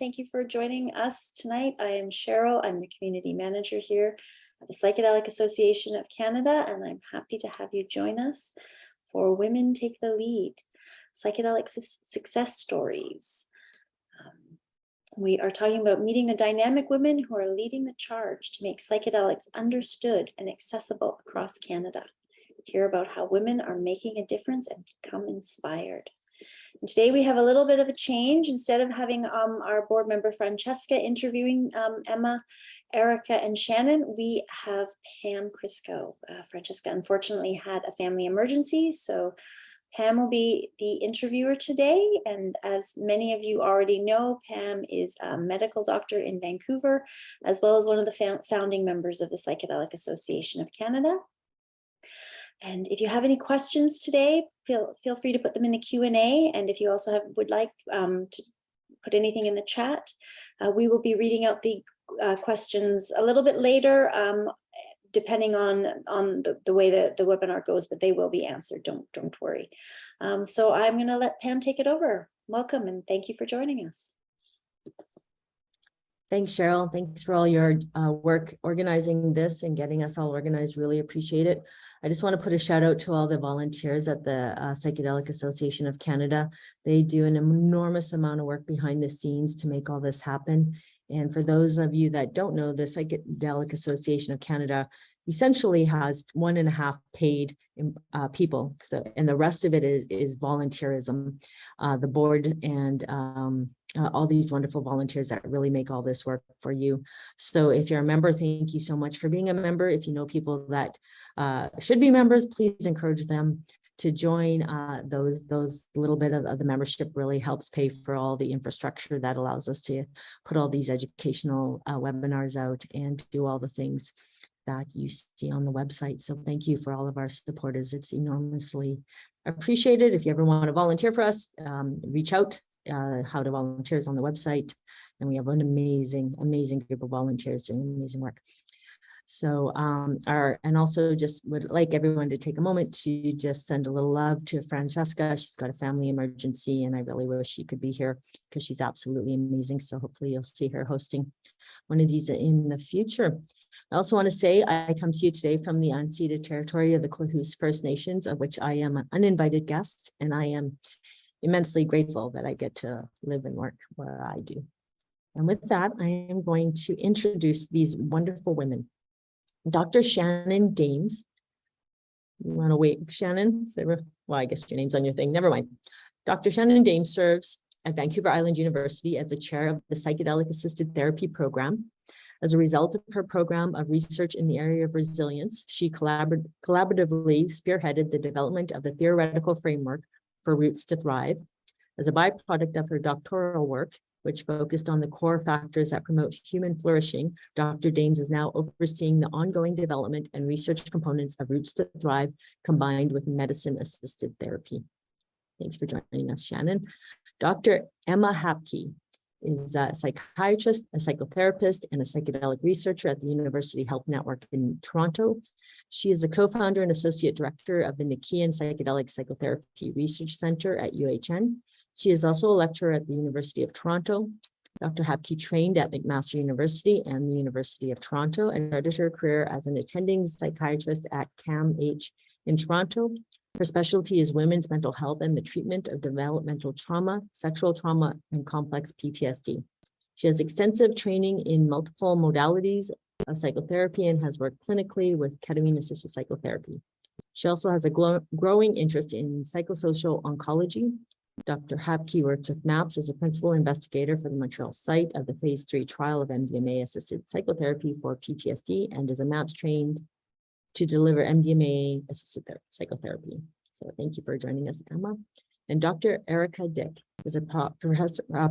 Thank you for joining us tonight. I am Cheryl. I'm the community manager here at the Psychedelic Association of Canada, and I'm happy to have you join us for Women Take the Lead, Psychedelic Success Stories. We are talking about meeting the dynamic women who are leading the charge to make psychedelics understood and accessible across Canada. Hear about how women are making a difference and become inspired. And today we have a little bit of a change. Instead of having our board member Francesca interviewing Emma, Erica, and Shannon, we have Pam Crisco. Francesca unfortunately had a family emergency, so Pam will be the interviewer today. And as many of you already know, Pam is a medical doctor in Vancouver, as well as one of the founding members of the Psychedelic Association of Canada. And if you have any questions today, feel free to put them in the Q&A. And if you also would like to put anything in the chat, we will be reading out the questions a little bit later, depending on the way the webinar goes, but they will be answered. Don't worry. So I'm going to let Pam take it over. Welcome, and thank you for joining us. Thanks, Cheryl. Thanks for all your work organizing this and getting us all organized. Really appreciate it. I just want to put a shout out to all the volunteers at the Psychedelic Association of Canada. They do an enormous amount of work behind the scenes to make all this happen. And for those of you that don't know, the Psychedelic Association of Canada essentially has 1.5 paid people. So, and the rest of it is volunteerism. The board and all these wonderful volunteers that really make all this work for you. So if you're a member, thank you so much for being a member. If you know people that should be members, please encourage them to join. Those little bit of the membership really helps pay for all the infrastructure that allows us to put all these educational webinars out and do all the things that you see on the website. So thank you for all of our supporters. It's enormously appreciated. If you ever want to volunteer for us, reach out. How to volunteer is on the website, and we have an amazing group of volunteers doing amazing work. So and also just would like everyone to take a moment to just send a little love to Francesca. She's got a family emergency, and I really wish she could be here because she's absolutely amazing. So hopefully you'll see her hosting one of these in the future. I also want to say I come to you today from the unceded territory of the Klahoose First Nations, of which I am an uninvited guest, and I am immensely grateful that I get to live and work where I do. And with that, I am going to introduce these wonderful women. Dr. Shannon Dames. You want to wait, Shannon? Well, I guess your name's on your thing. Never mind. Dr. Shannon Dames serves at Vancouver Island University as the chair of the Psychedelic Assisted Therapy program. As a result of her program of research in the area of resilience, she collaboratively spearheaded the development of the theoretical framework for Roots to Thrive. As a byproduct of her doctoral work, which focused on the core factors that promote human flourishing, Dr. Dames is now overseeing the ongoing development and research components of Roots to Thrive combined with medicine-assisted therapy. Thanks for joining us, Shannon. Dr. Emma Hapke is a psychiatrist, a psychotherapist, and a psychedelic researcher at the University Health Network in Toronto. She is a co-founder and associate director of the Nikian Psychedelic Psychotherapy Research Center at UHN. She is also a lecturer at the University of Toronto. Dr. Hapke trained at McMaster University and the University of Toronto and started her career as an attending psychiatrist at CAMH in Toronto. Her specialty is women's mental health and the treatment of developmental trauma, sexual trauma, and complex PTSD. She has extensive training in multiple modalities of psychotherapy and has worked clinically with ketamine-assisted psychotherapy. She also has a growing interest in psychosocial oncology. Dr. Hapke worked with MAPS as a principal investigator for the Montreal site of the phase 3 trial of MDMA-assisted psychotherapy for PTSD and is a MAPS trained to deliver MDMA-assisted psychotherapy. So thank you for joining us, Emma. And Dr. Erica Dick is a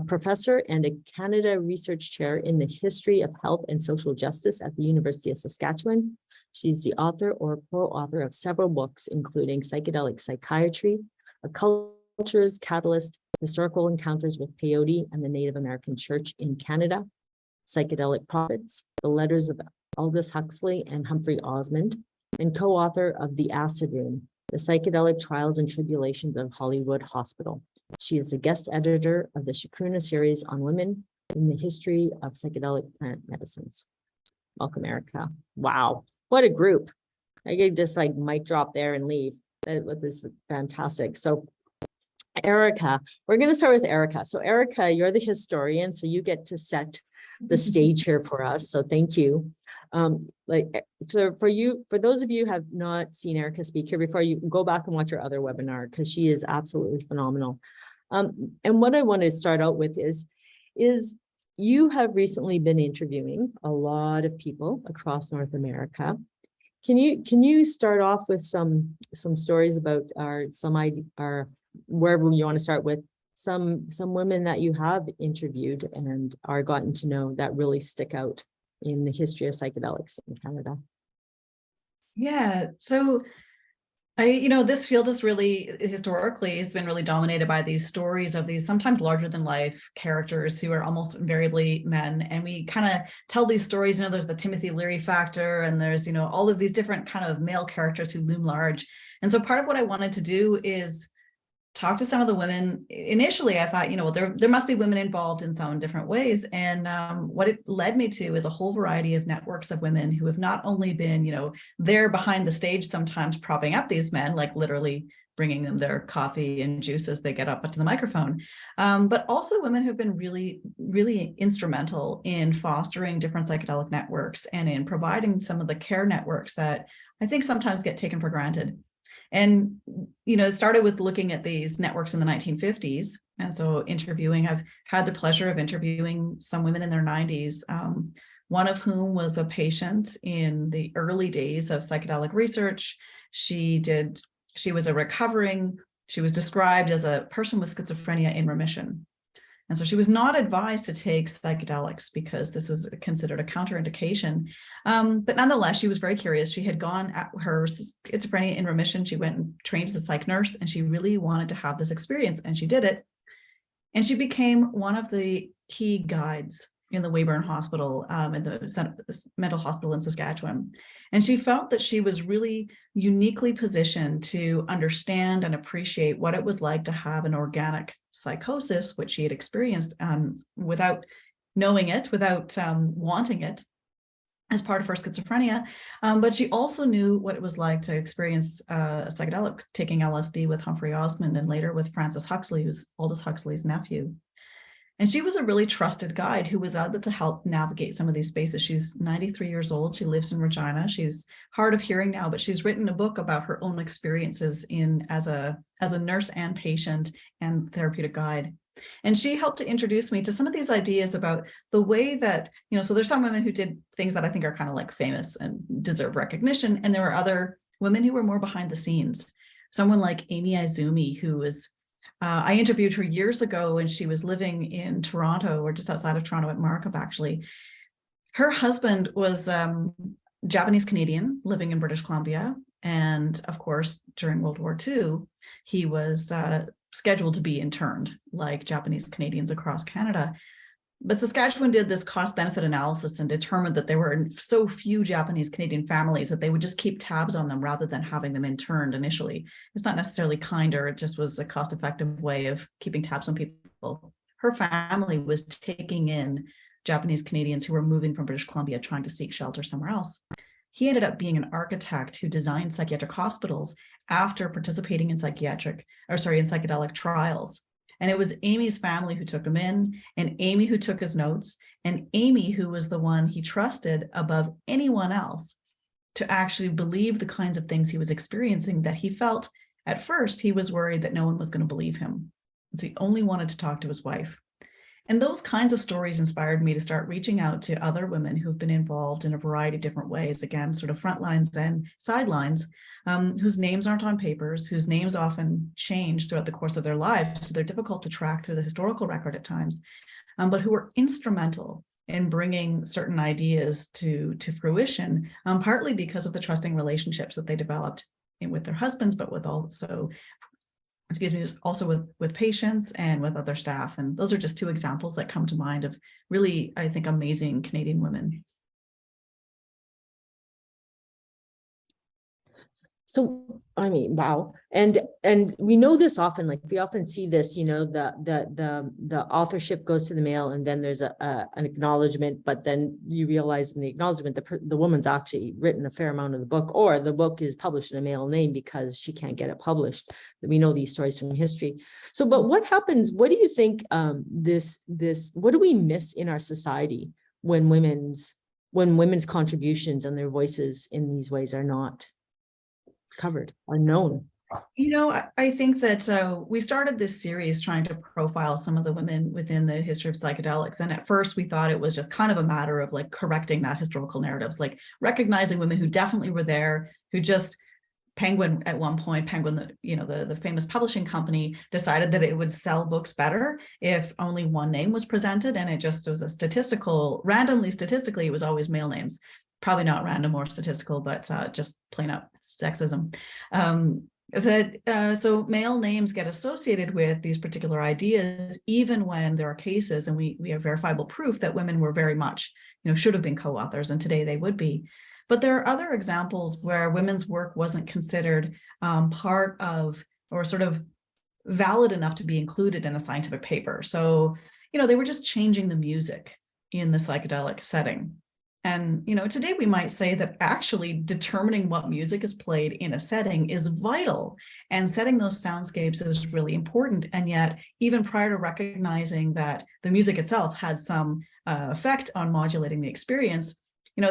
professor and a Canada Research Chair in the History of Health and Social Justice at the University of Saskatchewan. She's the author or co-author of several books, including Psychedelic Psychiatry, A Culture's Catalyst, Historical Encounters with Peyote and the Native American Church in Canada, Psychedelic Prophets, The Letters of Aldous Huxley and Humphrey Osmond, and co-author of The Acid Room, The Psychedelic Trials and Tribulations of Hollywood Hospital. She is a guest editor of the Chacruna series on women, in the history of psychedelic plant medicines. Welcome, Erica. Wow, what a group. I could just like mic drop there and leave. This is fantastic. So Erica, we're going to start with Erica. So Erica, you're the historian, so you get to set the stage here for us. So thank you. So for those of you who have not seen Erica speak here before, you go back and watch her other webinar because she is absolutely phenomenal. And what I want to start out with is you have recently been interviewing a lot of people across North America. Can you start off with some stories about wherever you want to start with some women that you have interviewed and are gotten to know that really stick out in the history of psychedelics in Canada? Yeah, so this field is really historically has been really dominated by these stories of these sometimes larger than life characters who are almost invariably men. And we kind of tell these stories, there's the Timothy Leary factor, and there's, all of these different kind of male characters who loom large. And so part of what I wanted to do is talk to some of the women. Initially, I thought, there must be women involved in some different ways. And what it led me to is a whole variety of networks of women who have not only been, there behind the stage, sometimes propping up these men, like literally bringing them their coffee and juice as they get up to the microphone, but also women who've been really, really instrumental in fostering different psychedelic networks and in providing some of the care networks that I think sometimes get taken for granted. And, it started with looking at these networks in the 1950s. And so I've had the pleasure of interviewing some women in their 90s, one of whom was a patient in the early days of psychedelic research. She was described as a person with schizophrenia in remission. And so she was not advised to take psychedelics because this was considered a counterindication. But nonetheless, she was very curious. She had gone at her schizophrenia in remission. She went and trained as a psych nurse, and she really wanted to have this experience, and she did it. And she became one of the key guides in the Weyburn Hospital, in the mental hospital in Saskatchewan. And she felt that she was really uniquely positioned to understand and appreciate what it was like to have an organic psychosis, which she had experienced without knowing it, without wanting it as part of her schizophrenia. But she also knew what it was like to experience a psychedelic, taking LSD with Humphrey Osmond and later with Francis Huxley, who's Aldous Huxley's nephew. And she was a really trusted guide who was able to help navigate some of these spaces. She's 93 years old. She lives in Regina. She's hard of hearing now, but she's written a book about her own experiences as a nurse and patient and therapeutic guide. And she helped to introduce me to some of these ideas about the way that, so there's some women who did things that I think are kind of like famous and deserve recognition. And there were other women who were more behind the scenes. Someone like Amy Izumi, who was I interviewed her years ago, and she was living in Toronto, or just outside of Toronto at Markham, actually. Her husband was Japanese Canadian living in British Columbia. And of course, during World War II, he was scheduled to be interned like Japanese Canadians across Canada. But Saskatchewan did this cost-benefit analysis and determined that there were so few Japanese Canadian families that they would just keep tabs on them rather than having them interned initially. It's not necessarily kinder, it just was a cost-effective way of keeping tabs on people. Her family was taking in Japanese Canadians who were moving from British Columbia trying to seek shelter somewhere else. He ended up being an architect who designed psychiatric hospitals after participating in psychedelic trials. And it was Amy's family who took him in, and Amy who took his notes, and Amy who was the one he trusted above anyone else to actually believe the kinds of things he was experiencing that he felt at first he was worried that no one was going to believe him. And so he only wanted to talk to his wife. And those kinds of stories inspired me to start reaching out to other women who've been involved in a variety of different ways, again, sort of front lines and sidelines, whose names aren't on papers, whose names often change throughout the course of their lives. So they're difficult to track through the historical record at times, but who were instrumental in bringing certain ideas to fruition, partly because of the trusting relationships that they developed with their husbands, but with also with patients and with other staff. And those are just two examples that come to mind of really, I think, amazing Canadian women. So I mean, wow. And we know this often, like we often see this, you know, the authorship goes to the male and then there's an acknowledgement, but then you realize in the acknowledgement, the woman's actually written a fair amount of the book, or the book is published in a male name because she can't get it published. We know these stories from history. So, but what happens, what do you think, what do we miss in our society when women's contributions and their voices in these ways are not covered or known? You know, I think that we started this series trying to profile some of the women within the history of psychedelics. And at first we thought it was just kind of a matter of like correcting that historical narratives, like recognizing women who definitely were there, who just Penguin at one point, Penguin, the famous publishing company, decided that it would sell books better if only one name was presented. And it just was a statistically, it was always male names. Probably not random or statistical, but just plain up sexism. So male names get associated with these particular ideas, even when there are cases, and we have verifiable proof that women were very much, should have been co-authors, and today they would be. But there are other examples where women's work wasn't considered part of, or sort of valid enough to be included in a scientific paper. So, they were just changing the music in the psychedelic setting. And, today we might say that actually determining what music is played in a setting is vital, and setting those soundscapes is really important. And yet, even prior to recognizing that the music itself had some effect on modulating the experience,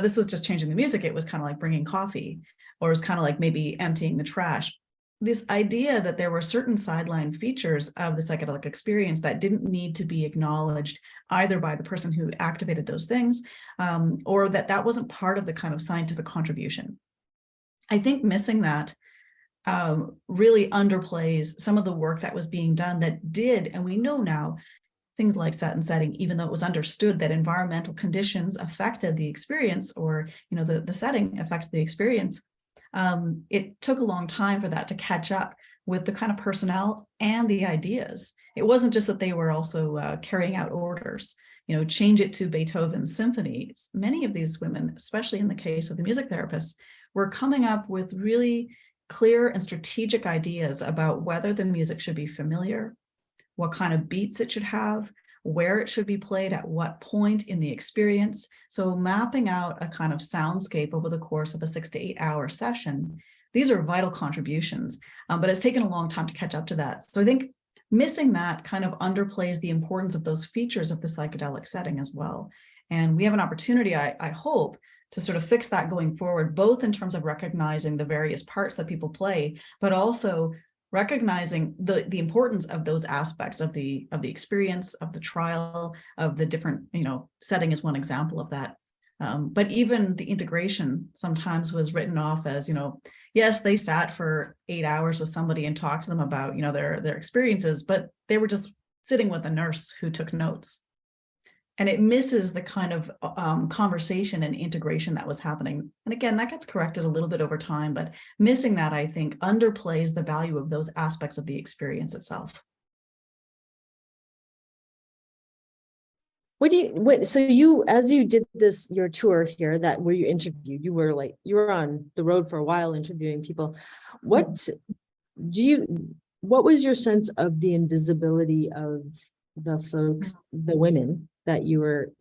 this was just changing the music. It was kind of like bringing coffee, or it was kind of like maybe emptying the trash. This idea that there were certain sideline features of the psychedelic experience that didn't need to be acknowledged either by the person who activated those things, or that wasn't part of the kind of scientific contribution. I think missing that really underplays some of the work that was being done that did, and we know now, things like set and setting, even though it was understood that environmental conditions affected the experience, or the setting affects the experience. It took a long time for that to catch up with the kind of personnel and the ideas. It wasn't just that they were also carrying out orders, change it to Beethoven's symphonies. Many of these women, especially in the case of the music therapists, were coming up with really clear and strategic ideas about whether the music should be familiar, what kind of beats it should have, where it should be played at what point in the experience. So mapping out a kind of soundscape over the course of a 6 to 8 hour session, these are vital contributions, but it's taken a long time to catch up to that. So I think missing that kind of underplays the importance of those features of the psychedelic setting as well. And we have an opportunity, I hope, to sort of fix that going forward, both in terms of recognizing the various parts that people play, but also recognizing the importance of those aspects of the experience, of the trial, of the different, setting is one example of that. But even the integration sometimes was written off as, yes, they sat for 8 hours with somebody and talked to them about, their experiences, but they were just sitting with a nurse who took notes. And it misses the kind of conversation and integration that was happening. And again, that gets corrected a little bit over time, but missing that, I think, underplays the value of those aspects of the experience itself. So you, as you did your tour here, where you interviewed, you were on the road for a while interviewing people. What was your sense of the invisibility of the folks, the women that you were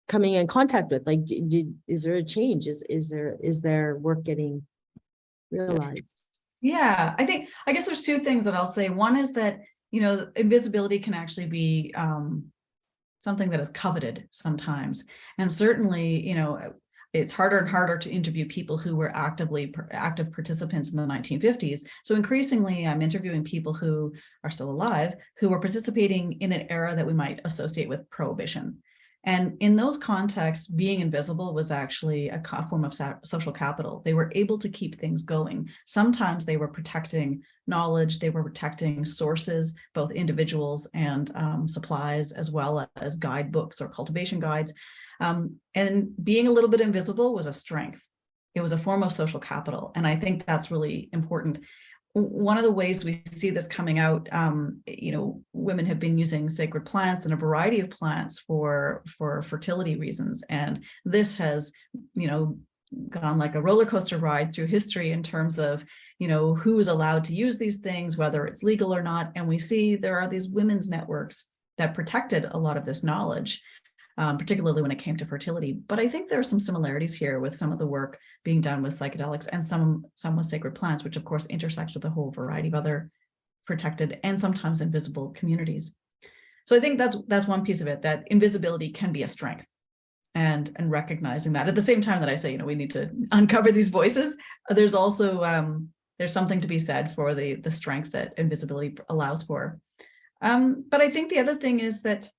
coming in contact with? Like, is there a change? Is there work getting realized? Yeah, I guess there's two things that I'll say. One is that, invisibility can actually be something that is coveted sometimes. And certainly, it's harder and harder to interview people who were active participants in the 1950s. So increasingly, I'm interviewing people who are still alive, who were participating in an era that we might associate with prohibition. And in those contexts, being invisible was actually a form of social capital. They were able to keep things going. Sometimes they were protecting knowledge, they were protecting sources, both individuals and supplies, as well as guidebooks or cultivation guides. And being a little bit invisible was a strength. It was a form of social capital. And I think that's really important. One of the ways we see this coming out, women have been using sacred plants and a variety of plants for fertility reasons. And this has, gone like a roller coaster ride through history in terms of, who is allowed to use these things, whether it's legal or not. And we see there are these women's networks that protected a lot of this knowledge, particularly when it came to fertility. But I think there are some similarities here with some of the work being done with psychedelics and some with sacred plants, which of course intersects with a whole variety of other protected and sometimes invisible communities. So I think that's one piece of it, that invisibility can be a strength, and recognizing that. At the same time that I say, we need to uncover these voices, there's also there's something to be said for the strength that invisibility allows for. But I think the other thing is that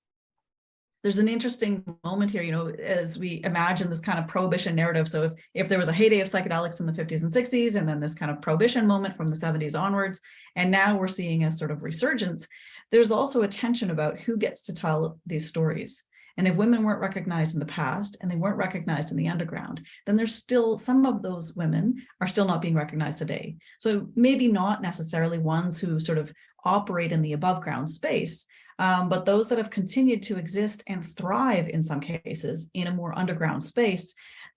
there's an interesting moment here, as we imagine this kind of prohibition narrative. So if there was a heyday of psychedelics in the 50s and 60s, and then this kind of prohibition moment from the 70s onwards, and now we're seeing a sort of resurgence, there's also a tension about who gets to tell these stories. And if women weren't recognized in the past and they weren't recognized in the underground, then there's still some of those women are still not being recognized today. So maybe not necessarily ones who sort of operate in the above ground space, but those that have continued to exist and thrive in some cases in a more underground space,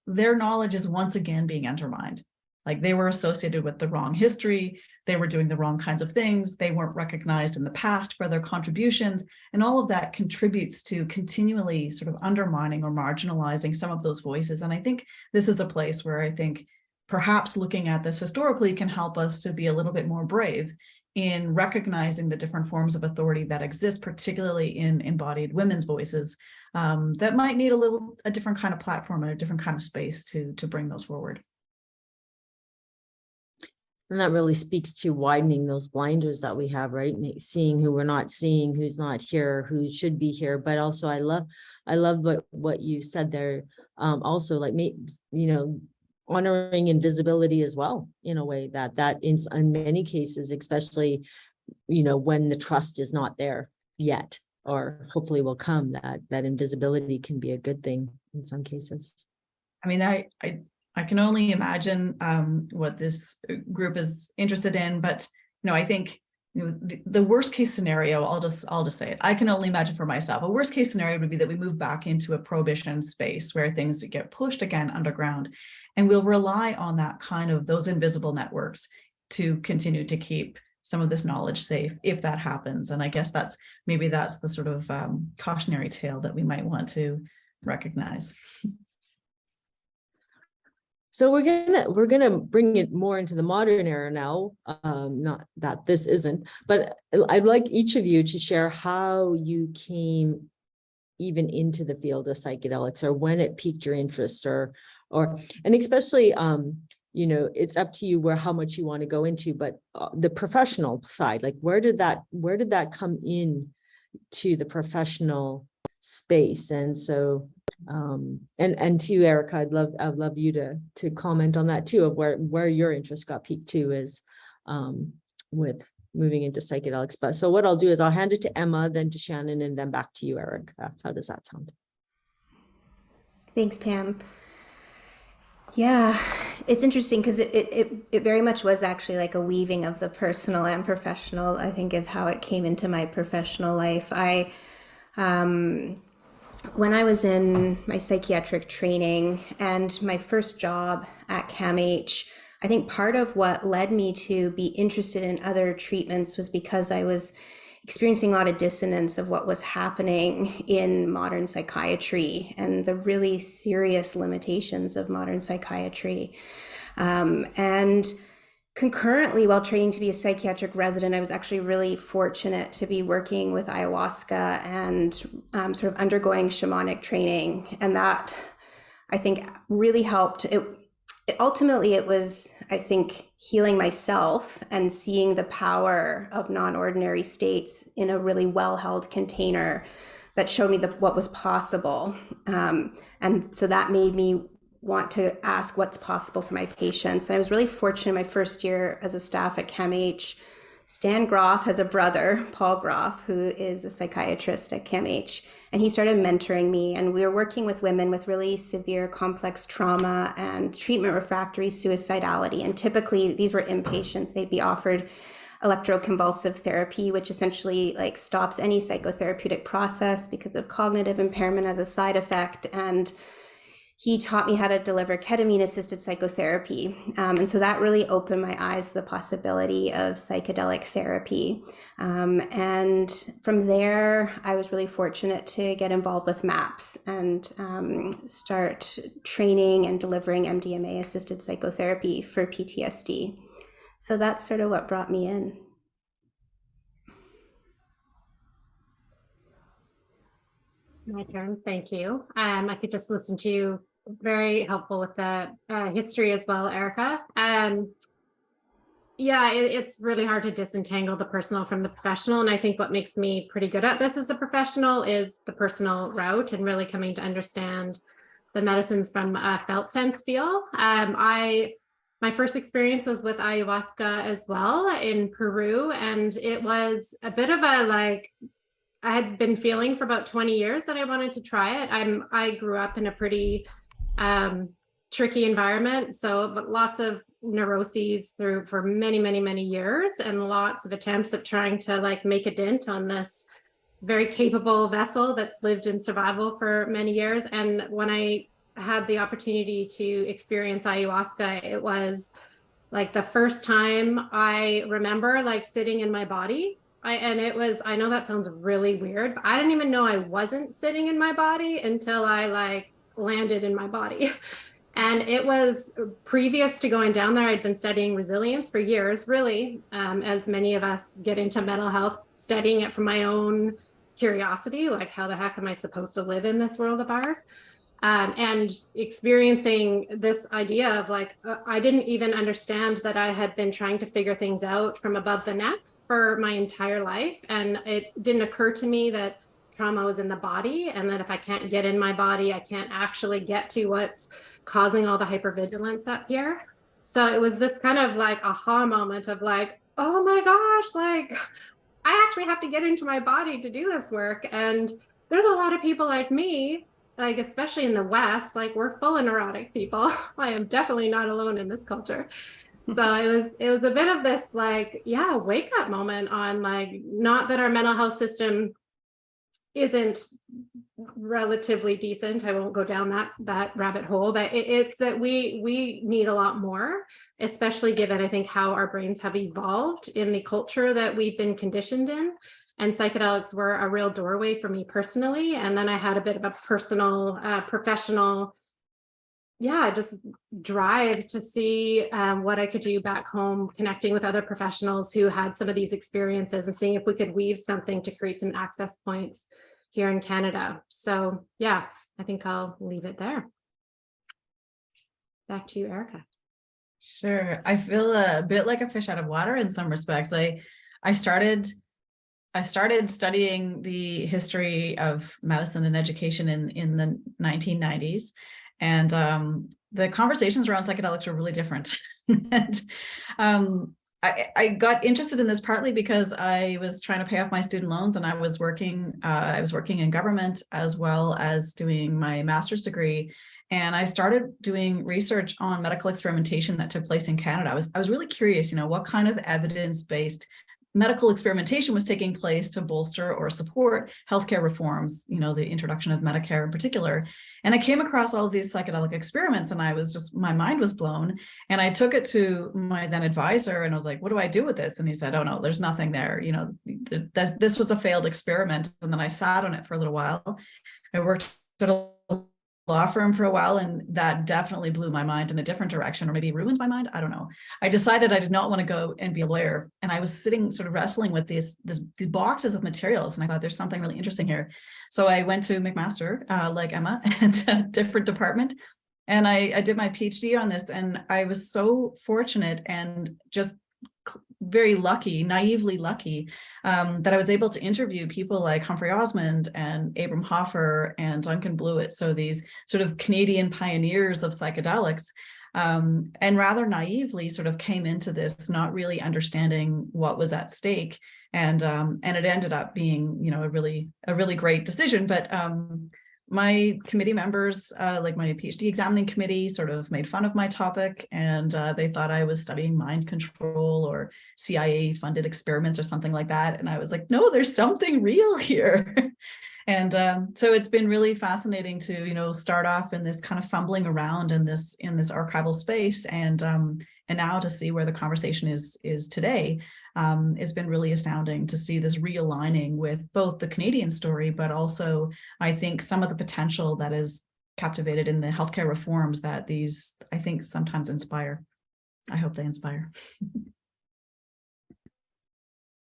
their knowledge is once again being undermined. Like they were associated with the wrong history, they were doing the wrong kinds of things, they weren't recognized in the past for their contributions, and all of that contributes to continually sort of undermining or marginalizing some of those voices. And I think this is a place where I think perhaps looking at this historically can help us to be a little bit more brave in recognizing the different forms of authority that exist, particularly in embodied women's voices, that might need a different kind of platform and a different kind of space to bring those forward. And that really speaks to widening those blinders that we have, right? Seeing who we're not seeing, who's not here, who should be here. But also I love what you said there. Also, like, honoring invisibility as well, in a way that in many cases, especially, when the trust is not there yet, or hopefully will come, that invisibility can be a good thing in some cases. I mean, I can only imagine what this group is interested in, but I think the worst case scenario, I'll just say it. I can only imagine for myself. A worst case scenario would be that we move back into a prohibition space where things get pushed again underground, and we'll rely on that kind of those invisible networks to continue to keep some of this knowledge safe if that happens. And I guess that's the sort of cautionary tale that we might want to recognize. So we're gonna bring it more into the modern era now. Not that this isn't, but I'd like each of you to share how you came even into the field of psychedelics, or when it piqued your interest, and especially it's up to you how much you want to go into, but the professional side, like where did that come in to the professional space? And so and to you, Erica, I'd love you to comment on that too, of where your interest got piqued too, is with moving into psychedelics. But so what I'll do is I'll hand it to Emma, then to Shannon, and then back to you, Erica. How does that sound? Thanks, Pam. Yeah, it's interesting because it very much was actually like a weaving of the personal and professional, I think, of how it came into my professional life. When I was in my psychiatric training and my first job at CAMH, I think part of what led me to be interested in other treatments was because I was experiencing a lot of dissonance of what was happening in modern psychiatry and the really serious limitations of modern psychiatry. And concurrently, while training to be a psychiatric resident, I was actually really fortunate to be working with ayahuasca and sort of undergoing shamanic training. And that, I think, really helped. Ultimately, it was, I think, healing myself and seeing the power of non-ordinary states in a really well-held container that showed me what was possible. And so that made me want to ask what's possible for my patients. And I was really fortunate in my first year as a staff at CAMH. Stan Groff has a brother, Paul Groff, who is a psychiatrist at CAMH, and he started mentoring me. And we were working with women with really severe complex trauma and treatment refractory suicidality. And typically these were inpatients. They'd be offered electroconvulsive therapy, which essentially like stops any psychotherapeutic process because of cognitive impairment as a side effect. And he taught me how to deliver ketamine-assisted psychotherapy. And so that really opened my eyes to the possibility of psychedelic therapy. And from there, I was really fortunate to get involved with MAPS and start training and delivering MDMA-assisted psychotherapy for PTSD. So that's sort of what brought me in. My turn. Thank you. I could just listen to you. Very helpful with the history as well, Erica. Yeah, it's really hard to disentangle the personal from the professional. And I think what makes me pretty good at this as a professional is the personal route and really coming to understand the medicines from a felt sense feel. My first experience was with ayahuasca as well in Peru. And it was a bit of a like, I had been feeling for about 20 years that I wanted to try it. I grew up in a pretty tricky environment. So but lots of neuroses for many years and lots of attempts at trying to like make a dent on this very capable vessel that's lived in survival for many years. And when I had the opportunity to experience ayahuasca, it was like the first time I remember like sitting in my body. I know that sounds really weird, but I didn't even know I wasn't sitting in my body until I like landed in my body. And it was previous to going down there, I'd been studying resilience for years, really, as many of us get into mental health, studying it from my own curiosity, like how the heck am I supposed to live in this world of ours? And experiencing this idea of like, I didn't even understand that I had been trying to figure things out from above the neck for my entire life. And it didn't occur to me that trauma was in the body and that if I can't get in my body, I can't actually get to what's causing all the hypervigilance up here. So it was this kind of like aha moment of like, oh my gosh, like I actually have to get into my body to do this work. And there's a lot of people like me, like especially in the West, like we're full of neurotic people. I am definitely not alone in this culture. So it was a bit of this like, yeah, wake up moment on like, not that our mental health system isn't relatively decent. I won't go down that rabbit hole, but it's that we need a lot more, especially given I think how our brains have evolved in the culture that we've been conditioned in. And psychedelics were a real doorway for me personally. And then I had a bit of a personal, professional, just drive to see what I could do back home, connecting with other professionals who had some of these experiences and seeing if we could weave something to create some access points here in Canada. So yeah, I think I'll leave it there. Back to you, Erica. Sure. I feel a bit like a fish out of water in some respects. I started studying the history of medicine and education in the 1990s. And the conversations around psychedelics were really different. And I got interested in this partly because I was trying to pay off my student loans, and I was working in government as well as doing my master's degree. And I started doing research on medical experimentation that took place in Canada. I was really curious, what kind of evidence-based medical experimentation was taking place to bolster or support healthcare reforms, the introduction of Medicare in particular. And I came across all of these psychedelic experiments and my mind was blown. And I took it to my then advisor and I was like, what do I do with this? And he said, oh no, there's nothing there. This was a failed experiment. And then I sat on it for a little while. I worked at a law firm for a while, and that definitely blew my mind in a different direction, or maybe ruined my mind. I don't know. I decided I did not want to go and be a lawyer, and I was sitting sort of wrestling with these boxes of materials, and I thought there's something really interesting here. So I went to McMaster, like Emma, and a different department, and I did my PhD on this, and I was so fortunate and just very lucky, naively lucky, that I was able to interview people like Humphrey Osmond and Abram Hoffer and Duncan Blewett. So these sort of Canadian pioneers of psychedelics, and rather naively sort of came into this not really understanding what was at stake. And it ended up being, a really great decision. But my committee members, like my PhD examining committee, sort of made fun of my topic, and they thought I was studying mind control or CIA funded experiments or something like that. And I was like, no, there's something real here. And so it's been really fascinating to, start off in this kind of fumbling around in this archival space, and now to see where the conversation is today. It's been really astounding to see this realigning with both the Canadian story, but also I think some of the potential that is captivated in the healthcare reforms that these, I think, sometimes inspire. I hope they inspire.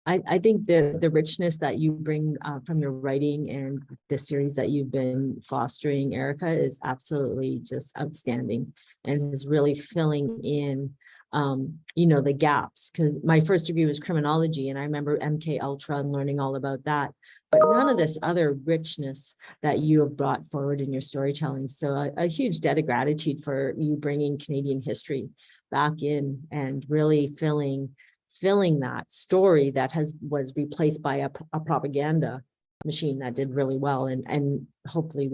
I think the richness that you bring from your writing and the series that you've been fostering, Erica, is absolutely just outstanding, and is really filling in the gaps. Because my first degree was criminology, and I remember MK Ultra and learning all about that, but none of this other richness that you have brought forward in your storytelling. So a huge debt of gratitude for you bringing Canadian history back in and really filling that story that was replaced by a propaganda machine that did really well. And hopefully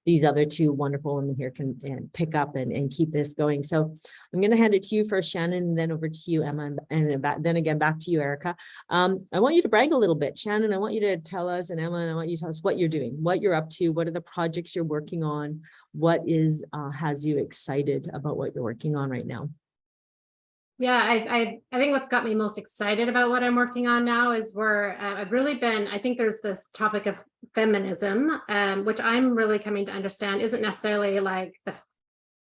these other two wonderful women here can pick up and keep this going. So I'm going to hand it to you first, Shannon, and then over to you, Emma, and then again back to you, Erica. I want you to brag a little bit. Shannon, I want you to tell us, and Emma, I want you to tell us what you're doing, what you're up to, what are the projects you're working on, what has you excited about what you're working on right now? Yeah, I think what's got me most excited about what I'm working on now is I've really been, I think there's this topic of feminism, which I'm really coming to understand isn't necessarily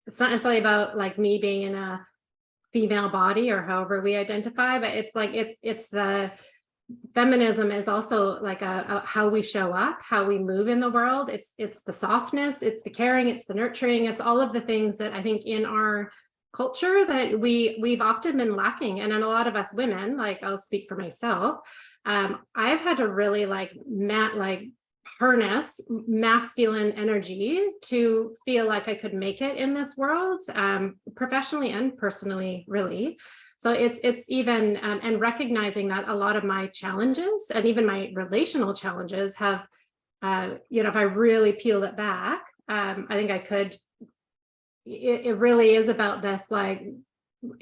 it's not necessarily about like me being in a female body or however we identify, but it's like, it's the feminism is also like a how we show up, how we move in the world. It's the softness, it's the caring, it's the nurturing, it's all of the things that I think in our culture that we've often been lacking. And in a lot of us women, like I'll speak for myself, I've had to really harness masculine energy to feel like I could make it in this world, professionally and personally, really. So it's even and recognizing that a lot of my challenges and even my relational challenges have, if I really peel it back, I think I could. It really is about this, like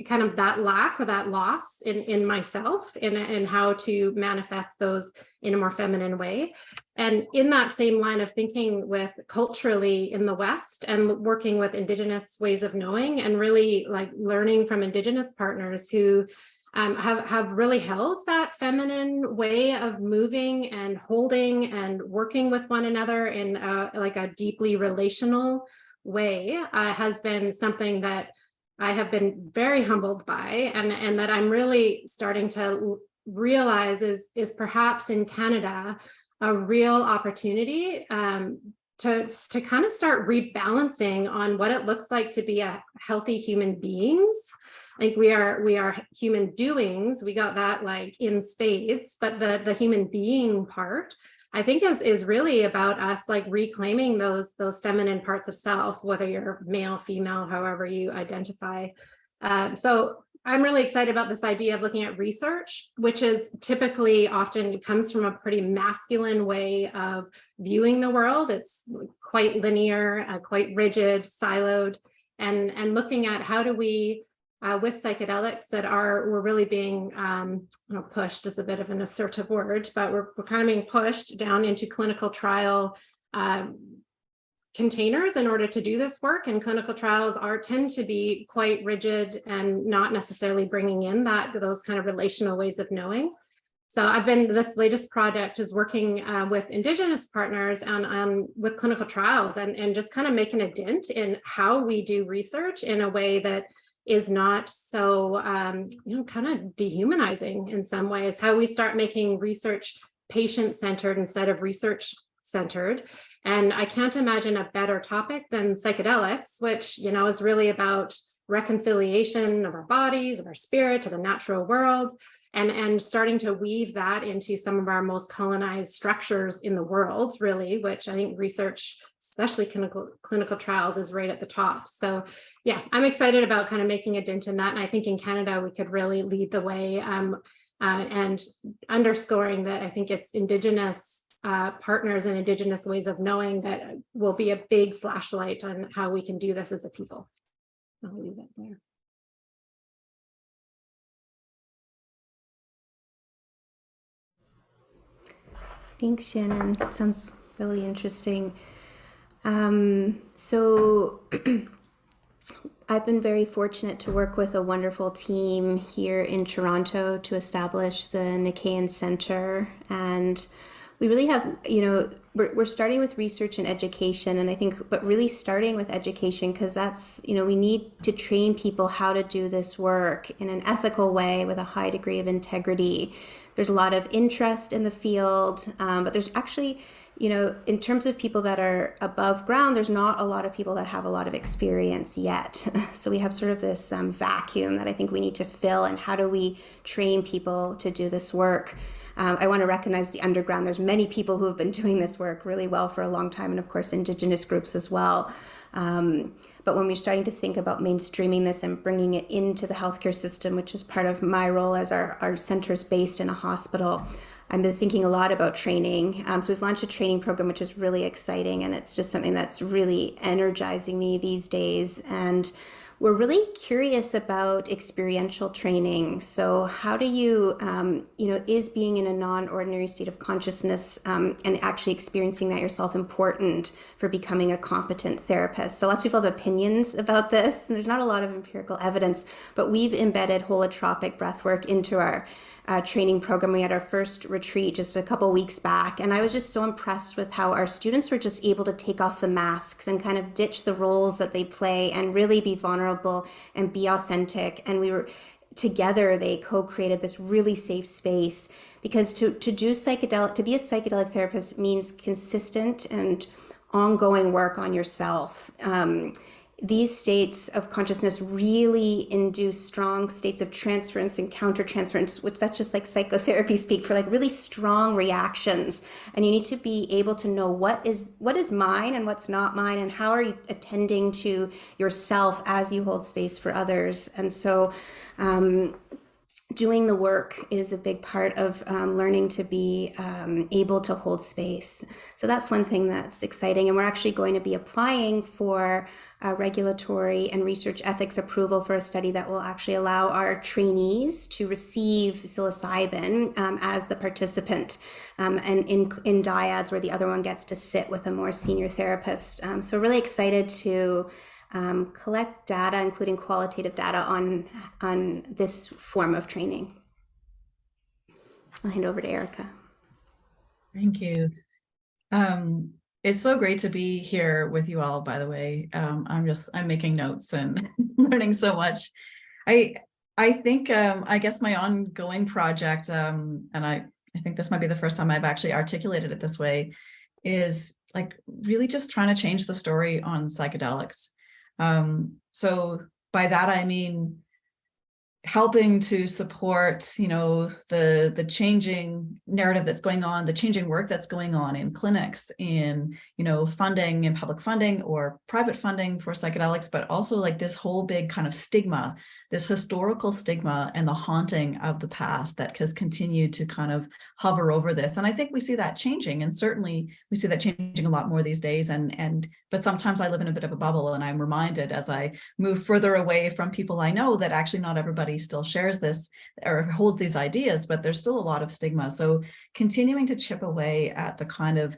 kind of that lack or that loss in myself and how to manifest those in a more feminine way. And in that same line of thinking with culturally in the West and working with Indigenous ways of knowing and really like learning from Indigenous partners who have really held that feminine way of moving and holding and working with one another in like a deeply relational way has been something that I have been very humbled by, and that I'm really starting to realize is perhaps in Canada a real opportunity to kind of start rebalancing on what it looks like to be a healthy human beings. Like we are human doings, we got that like in spades, but the human being part I think is really about us like reclaiming those feminine parts of self, whether you're male, female, however you identify. So I'm really excited about this idea of looking at research, which is typically often comes from a pretty masculine way of viewing the world. It's quite linear, quite rigid, siloed, and looking at how do we with psychedelics that we're really being pushed is a bit of an assertive word, but we're kind of being pushed down into clinical trial containers in order to do this work. And clinical trials tend to be quite rigid and not necessarily bringing in those kind of relational ways of knowing. So this latest project is working with Indigenous partners and with clinical trials and just kind of making a dent in how we do research in a way that is not so, kind of dehumanizing in some ways, how we start making research patient-centered instead of research-centered. And I can't imagine a better topic than psychedelics, which, is really about reconciliation of our bodies, of our spirit, to the natural world, and starting to weave that into some of our most colonized structures in the world, really, which I think research, especially clinical trials, is right at the top. So yeah, I'm excited about kind of making a dent in that. And I think in Canada, we could really lead the way and underscoring that I think it's Indigenous partners and Indigenous ways of knowing that will be a big flashlight on how we can do this as a people. I'll leave it there. Thanks, Shannon. Sounds really interesting. So I've been very fortunate to work with a wonderful team here in Toronto to establish the Nicaean Center. And we really have, we're starting with research and education. And I think, but really starting with education, because that's, we need to train people how to do this work in an ethical way with a high degree of integrity. There's a lot of interest in the field, but there's actually, in terms of people that are above ground, there's not a lot of people that have a lot of experience yet. So we have sort of this vacuum that I think we need to fill. And how do we train people to do this work? I want to recognize the underground. There's many people who have been doing this work really well for a long time, and of course, Indigenous groups as well. But when we're starting to think about mainstreaming this and bringing it into the healthcare system, which is part of my role as our center is based in a hospital, I've been thinking a lot about training. So we've launched a training program, which is really exciting. And it's just something that's really energizing me these days. And we're really curious about experiential training. So how do you, is being in a non-ordinary state of consciousness and actually experiencing that yourself important for becoming a competent therapist? So lots of people have opinions about this, and there's not a lot of empirical evidence, but we've embedded holotropic breathwork into our training program. We had our first retreat just a couple weeks back, and I was just so impressed with how our students were just able to take off the masks and kind of ditch the roles that they play and really be vulnerable and be authentic. And we were together, they co-created this really safe space, because to be a psychedelic therapist means consistent and ongoing work on yourself. These states of consciousness really induce strong states of transference and countertransference, which that's just like psychotherapy speak for, like really strong reactions. And you need to be able to know what is mine and what's not mine, and how are you attending to yourself as you hold space for others. And so doing the work is a big part of learning to be able to hold space. So that's one thing that's exciting. And we're actually going to be applying for regulatory and research ethics approval for a study that will actually allow our trainees to receive psilocybin as the participant, and in dyads, where the other one gets to sit with a more senior therapist. So really excited to collect data, including qualitative data on this form of training. I'll hand over to Erica. Thank you. It's so great to be here with you all, by the way. I'm making notes and learning so much. I think, I guess my ongoing project, and I think this might be the first time I've actually articulated it this way, is like really just trying to change the story on psychedelics. So by that, I mean, helping to support, the changing narrative that's going on, the changing work that's going on in clinics, in, funding, in public funding or private funding for psychedelics, but also like this whole big kind of stigma, this historical stigma and the haunting of the past that has continued to kind of hover over this. And I think we see that changing, and certainly we see that changing a lot more these days. But sometimes I live in a bit of a bubble, and I'm reminded as I move further away from people I know that actually not everybody still shares this or holds these ideas, but there's still a lot of stigma. So continuing to chip away at the kind of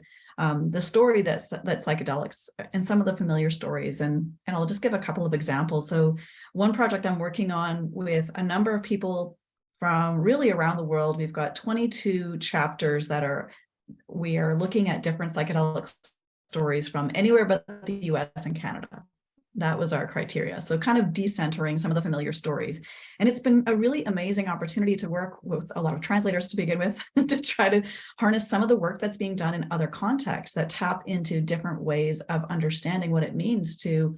the story that psychedelics and some of the familiar stories, and I'll just give a couple of examples. So one project I'm working on with a number of people from really around the world, we've got 22 chapters we are looking at different psychedelic stories from anywhere but the US and Canada. That was our criteria. So kind of decentering some of the familiar stories. And it's been a really amazing opportunity to work with a lot of translators to begin with, to try to harness some of the work that's being done in other contexts that tap into different ways of understanding what it means to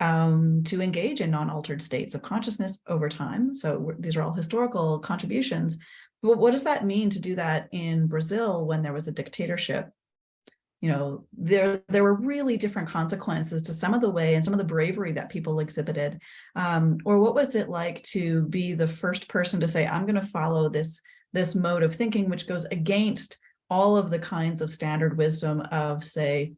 engage in non-altered states of consciousness over time. So these are all historical contributions. But what does that mean to do that in Brazil when there was a dictatorship? There were really different consequences to some of the way and some of the bravery that people exhibited. Or what was it like to be the first person to say, I'm going to follow this mode of thinking, which goes against all of the kinds of standard wisdom of, say,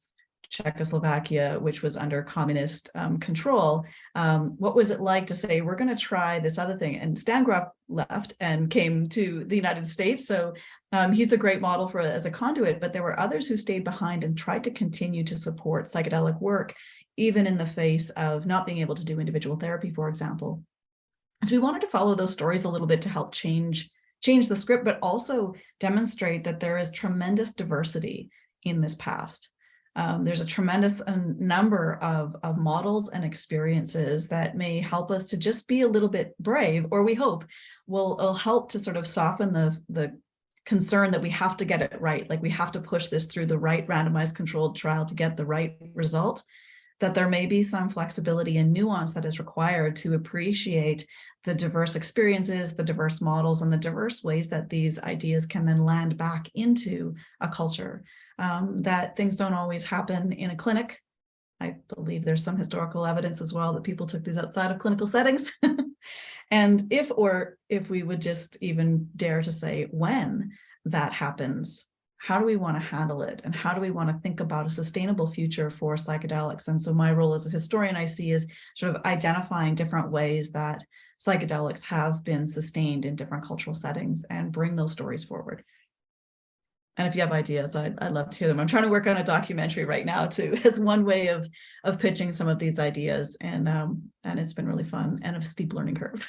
Czechoslovakia, which was under communist control. What was it like to say, we're going to try this other thing? And Stan Grof left and came to the United States. So He's a great model for as a conduit, but there were others who stayed behind and tried to continue to support psychedelic work, even in the face of not being able to do individual therapy, for example. So we wanted to follow those stories a little bit to help change the script, but also demonstrate that there is tremendous diversity in this past. There's a tremendous number of models and experiences that may help us to just be a little bit brave, or we hope will help to sort of soften the concern that we have to get it right, like we have to push this through the right randomized controlled trial to get the right result, that there may be some flexibility and nuance that is required to appreciate the diverse experiences, the diverse models, and the diverse ways that these ideas can then land back into a culture. That things don't always happen in a clinic. I believe there's some historical evidence as well that people took these outside of clinical settings. And if we would just even dare to say when that happens, how do we want to handle it? And how do we want to think about a sustainable future for psychedelics? And so my role as a historian, I see, is sort of identifying different ways that psychedelics have been sustained in different cultural settings and bring those stories forward. And if you have ideas, I'd love to hear them. I'm trying to work on a documentary right now too, as one way of pitching some of these ideas. And it's been really fun and a steep learning curve.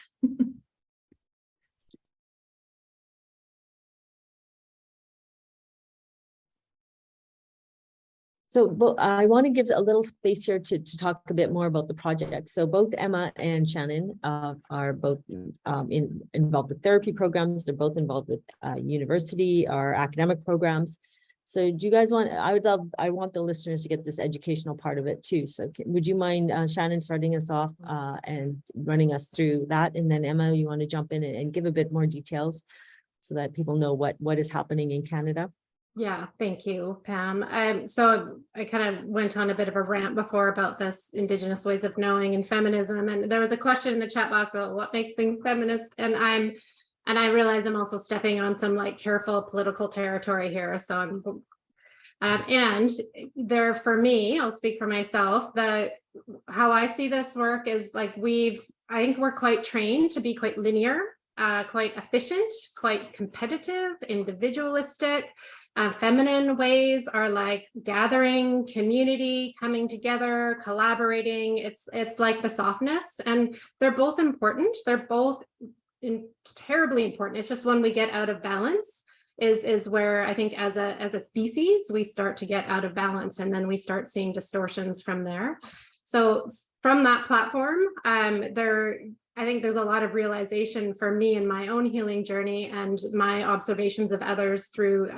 So I want to give a little space here to talk a bit more about the project. So both Emma and Shannon are both involved with therapy programs. They're both involved with university or academic programs. So do you guys want, I want the listeners to get this educational part of it too. So would you mind, Shannon, starting us off and running us through that? And then Emma, you want to jump in and give a bit more details so that people know what is happening in Canada? Yeah, thank you, Pam. So I kind of went on a bit of a rant before about this Indigenous ways of knowing and feminism. And there was a question in the chat box about what makes things feminist. And I realize I'm also stepping on some like careful political territory here. So and there, for me, I'll speak for myself, how I see this work is like I think we're quite trained to be quite linear, quite efficient, quite competitive, individualistic. Feminine ways are like gathering, community, coming together, collaborating. It's like the softness, and they're both important. They're both terribly important. It's just when we get out of balance is where I think as a species we start to get out of balance, and then we start seeing distortions from there. So from that platform, I think there's a lot of realization for me in my own healing journey, and my observations of others through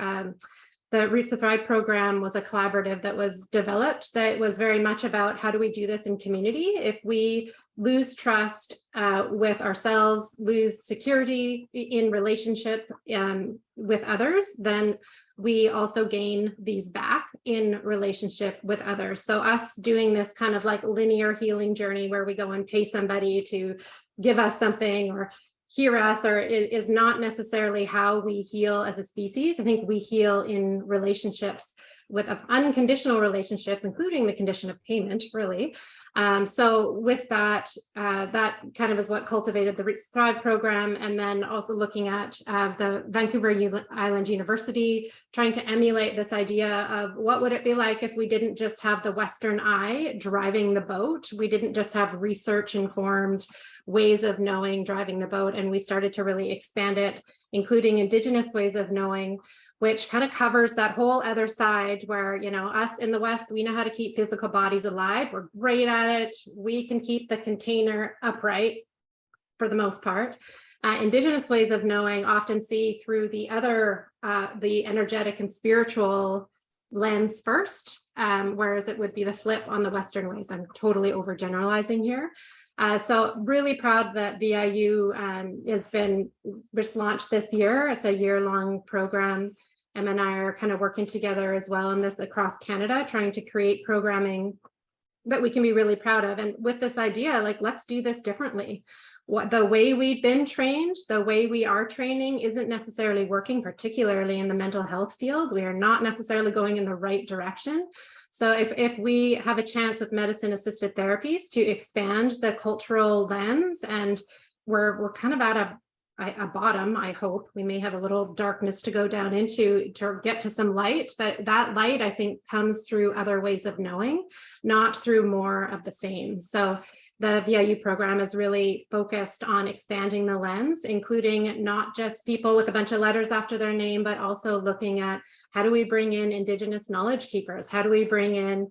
the Roots to Thrive program was a collaborative that was developed that was very much about how do we do this in community. If we lose trust with ourselves, lose security in relationship with others, then we also gain these back in relationship with others. So us doing this kind of like linear healing journey where we go and pay somebody to give us something or hear us, or it is not necessarily how we heal as a species. I think we heal in relationships with unconditional relationships, including the condition of payment, really. So with that, that kind of is what cultivated the Roots to Thrive program. And then also looking at the Vancouver Island University, trying to emulate this idea of what would it be like if we didn't just have the Western eye driving the boat. We didn't just have research informed ways of knowing driving the boat. And we started to really expand it, including Indigenous ways of knowing, which kind of covers that whole other side where, you know, us in the West, we know how to keep physical bodies alive. We're great at it. We can keep the container upright for the most part. Indigenous ways of knowing often see through the other, the energetic and spiritual lens first, whereas it would be the flip on the Western ways. I'm totally overgeneralizing here. So really proud that VIU has been just launched this year. It's a year-long program. Em and I are kind of working together as well in this across Canada, trying to create programming that we can be really proud of. And with this idea, like, let's do this differently. The way we've been trained, the way we are training isn't necessarily working, particularly in the mental health field. We are not necessarily going in the right direction. So if we have a chance with medicine-assisted therapies to expand the cultural lens, and we're kind of at a bottom, I hope. We may have a little darkness to go down into to get to some light, but that light, I think, comes through other ways of knowing, not through more of the same. So the VIU program is really focused on expanding the lens, including not just people with a bunch of letters after their name, but also looking at how do we bring in Indigenous knowledge keepers? How do we bring in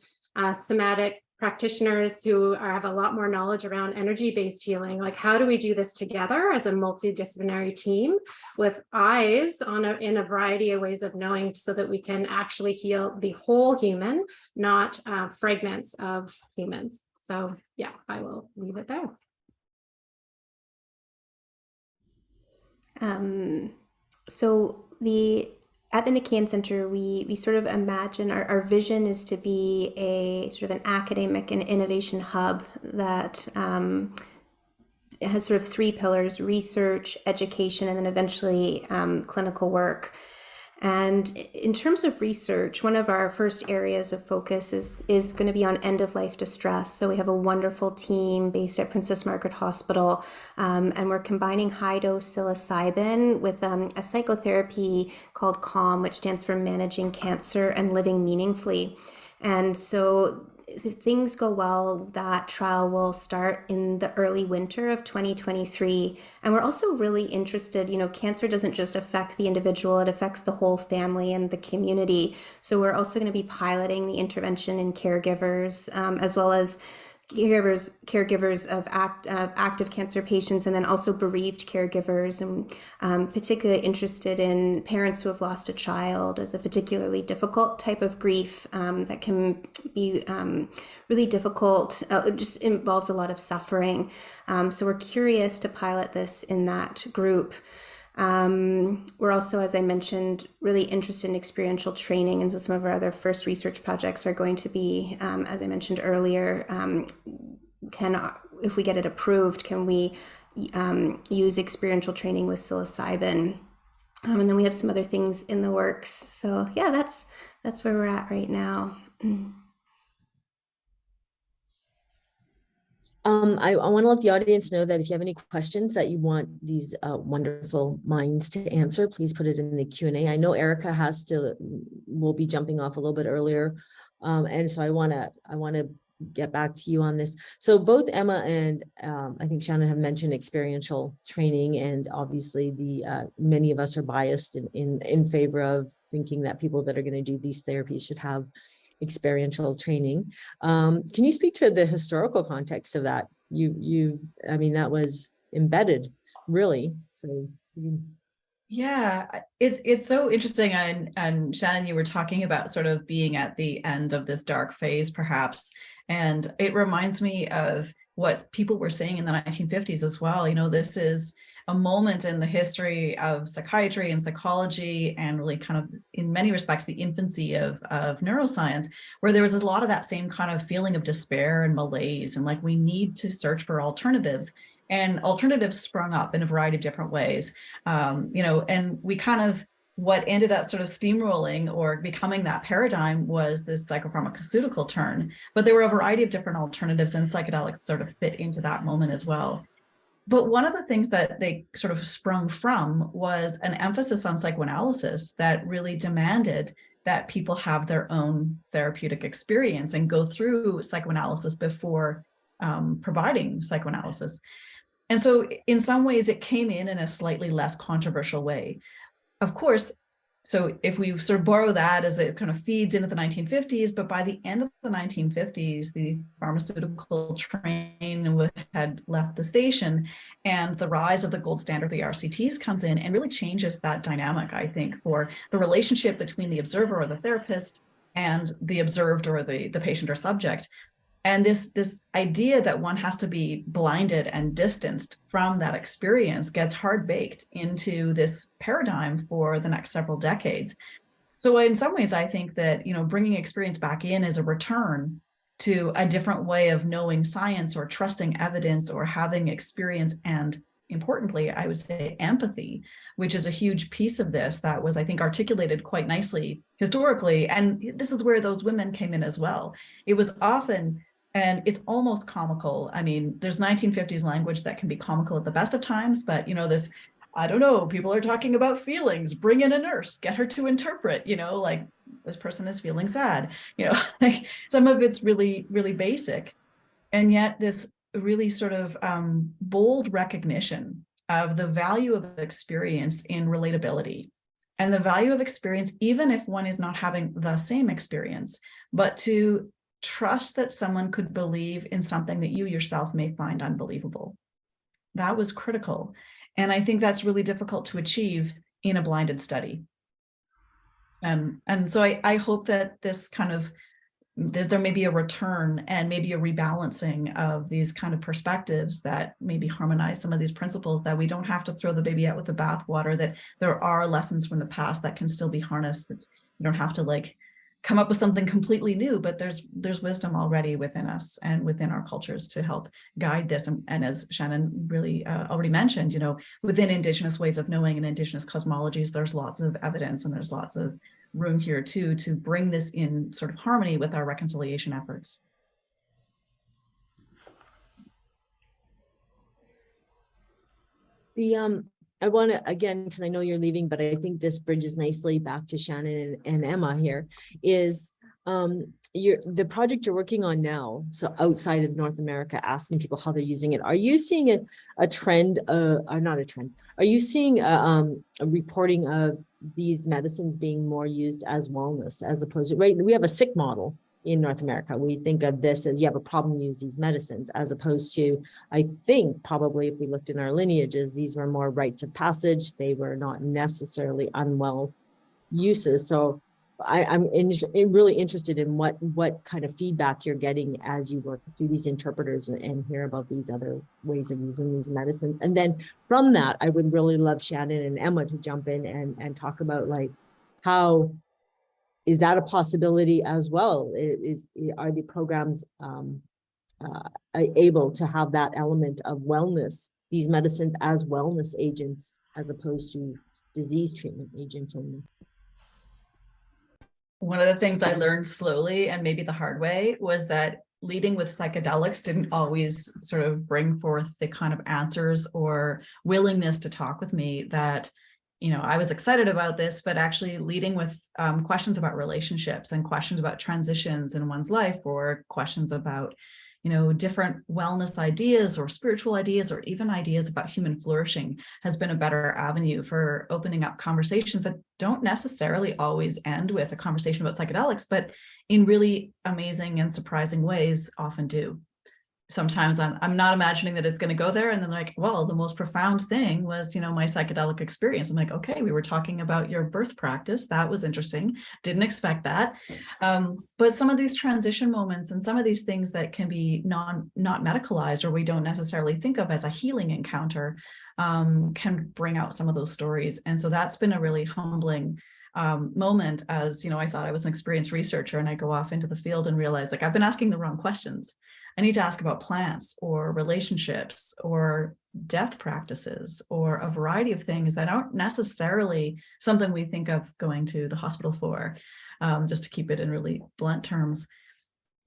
somatic practitioners who have a lot more knowledge around energy-based healing? Like, how do we do this together as a multidisciplinary team with eyes on in a variety of ways of knowing, so that we can actually heal the whole human, not fragments of humans? So yeah, I will leave it there. So at the Nicaean Center, we sort of imagine our vision is to be a sort of an academic and innovation hub that has sort of three pillars: research, education, and then eventually clinical work. And in terms of research, one of our first areas of focus is going to be on end-of-life distress. So we have a wonderful team based at Princess Margaret Hospital, and we're combining high-dose psilocybin with a psychotherapy called CALM, which stands for Managing Cancer and Living Meaningfully. And so if things go well, that trial will start in the early winter of 2023. And we're also really interested, cancer doesn't just affect the individual, it affects the whole family and the community. So we're also going to be piloting the intervention in caregivers, as well as caregivers of active cancer patients, and then also bereaved caregivers, and particularly interested in parents who have lost a child as a particularly difficult type of grief that can be really difficult. It just involves a lot of suffering. So we're curious to pilot this in that group. We're also, as I mentioned, really interested in experiential training, and so some of our other first research projects are going to be, as I mentioned earlier, if we get it approved, can we use experiential training with psilocybin? And then we have some other things in the works. So yeah, that's where we're at right now. I want to let the audience know that if you have any questions that you want these wonderful minds to answer, please put it in the Q&A. I know Erica will be jumping off a little bit earlier. And so I want to get back to you on this. So both Emma and I think Shannon have mentioned experiential training, and obviously many of us are biased in favor of thinking that people that are going to do these therapies should have experiential training. Can you speak to the historical context of that? I mean, that was embedded, really. So yeah, it's so interesting. And Shannon, you were talking about sort of being at the end of this dark phase, perhaps. And it reminds me of what people were saying in the 1950s as well. This is a moment in the history of psychiatry and psychology, and really kind of, in many respects, the infancy of neuroscience, where there was a lot of that same kind of feeling of despair and malaise, and like we need to search for alternatives. And alternatives sprung up in a variety of different ways, and we kind of, what ended up sort of steamrolling or becoming that paradigm was this psychopharmaceutical turn. But there were a variety of different alternatives, and psychedelics sort of fit into that moment as well. But one of the things that they sort of sprung from was an emphasis on psychoanalysis that really demanded that people have their own therapeutic experience and go through psychoanalysis before providing psychoanalysis. And so in some ways, it came in a slightly less controversial way. Of course, so if we sort of borrow that as it kind of feeds into the 1950s, but by the end of the 1950s, the pharmaceutical train had left the station, and the rise of the gold standard, the RCTs, comes in and really changes that dynamic, I think, for the relationship between the observer or the therapist and the observed or the patient or subject. And this idea that one has to be blinded and distanced from that experience gets hard baked into this paradigm for the next several decades. So in some ways, I think that, bringing experience back in is a return to a different way of knowing science or trusting evidence or having experience, and importantly, I would say empathy, which is a huge piece of this that was, I think, articulated quite nicely historically. And this is where those women came in as well. It was often, and it's almost comical. I mean, there's 1950s language that can be comical at the best of times, but this I don't know, people are talking about feelings, bring in a nurse, get her to interpret, like this person is feeling sad, like some of it's really, really basic. And yet this really sort of bold recognition of the value of experience in relatability and the value of experience, even if one is not having the same experience, but to trust that someone could believe in something that you yourself may find unbelievable. That was critical. And I think that's really difficult to achieve in a blinded study. And so I hope that this kind of, there may be a return and maybe a rebalancing of these kind of perspectives that maybe harmonize some of these principles, that we don't have to throw the baby out with the bathwater, that there are lessons from the past that can still be harnessed. You don't have to like come up with something completely new, but there's wisdom already within us and within our cultures to help guide this. And as Shannon really already mentioned, within Indigenous ways of knowing and Indigenous cosmologies, there's lots of evidence and there's lots of room here too to bring this in sort of harmony with our reconciliation efforts. I want to, again, because I know you're leaving, but I think this bridges nicely back to Shannon and Emma here, is the project you're working on now, so outside of North America, asking people how they're using it. Are you seeing a trend, or not a trend? Are you seeing a reporting of these medicines being more used as wellness, as opposed to, right? We have a sick model in North America. We think of this as you have a problem, use these medicines, as opposed to, I think probably if we looked in our lineages, these were more rites of passage. They were not necessarily unwell uses. So I'm really interested in what kind of feedback you're getting as you work through these interpreters and hear about these other ways of using these medicines. And then from that, I would really love Shannon and Emma to jump in and talk about like how is that a possibility as well? Are the programs able to have that element of wellness, these medicines as wellness agents, as opposed to disease treatment agents only? One of the things I learned slowly and maybe the hard way was that leading with psychedelics didn't always sort of bring forth the kind of answers or willingness to talk with me that, I was excited about this, but actually leading with questions about relationships and questions about transitions in one's life, or questions about, different wellness ideas or spiritual ideas, or even ideas about human flourishing, has been a better avenue for opening up conversations that don't necessarily always end with a conversation about psychedelics, but in really amazing and surprising ways often do. Sometimes I'm not imagining that it's going to go there. And then like, well, the most profound thing was, my psychedelic experience. I'm like, okay, we were talking about your birth practice. That was interesting. Didn't expect that. But some of these transition moments and some of these things that can be not medicalized, or we don't necessarily think of as a healing encounter, can bring out some of those stories. And so that's been a really humbling moment, as I thought I was an experienced researcher, and I go off into the field and realize like I've been asking the wrong questions. I need to ask about plants or relationships or death practices or a variety of things that aren't necessarily something we think of going to the hospital for, just to keep it in really blunt terms.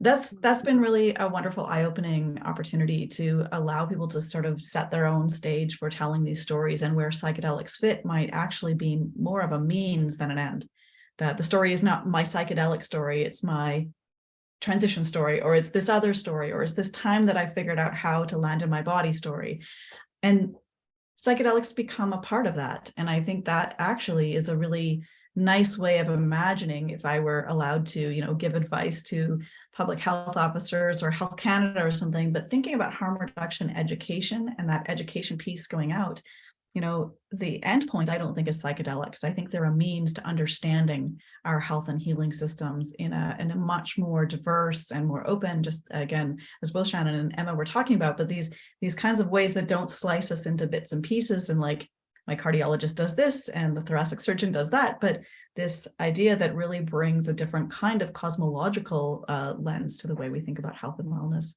That's been really a wonderful eye-opening opportunity to allow people to sort of set their own stage for telling these stories, and where psychedelics fit might actually be more of a means than an end. That the story is not my psychedelic story, it's my transition story, or it's this other story, or it's this time that I figured out how to land in my body story. And psychedelics become a part of that. And I think that actually is a really nice way of imagining, if I were allowed to, give advice to public health officers or Health Canada or something, but thinking about harm reduction education and that education piece going out, the end point, I don't think is psychedelics. I think they're a means to understanding our health and healing systems in a much more diverse and more open, just again, as both Shannon and Emma were talking about, but these kinds of ways that don't slice us into bits and pieces and like my cardiologist does this and the thoracic surgeon does that, but this idea that really brings a different kind of cosmological lens to the way we think about health and wellness.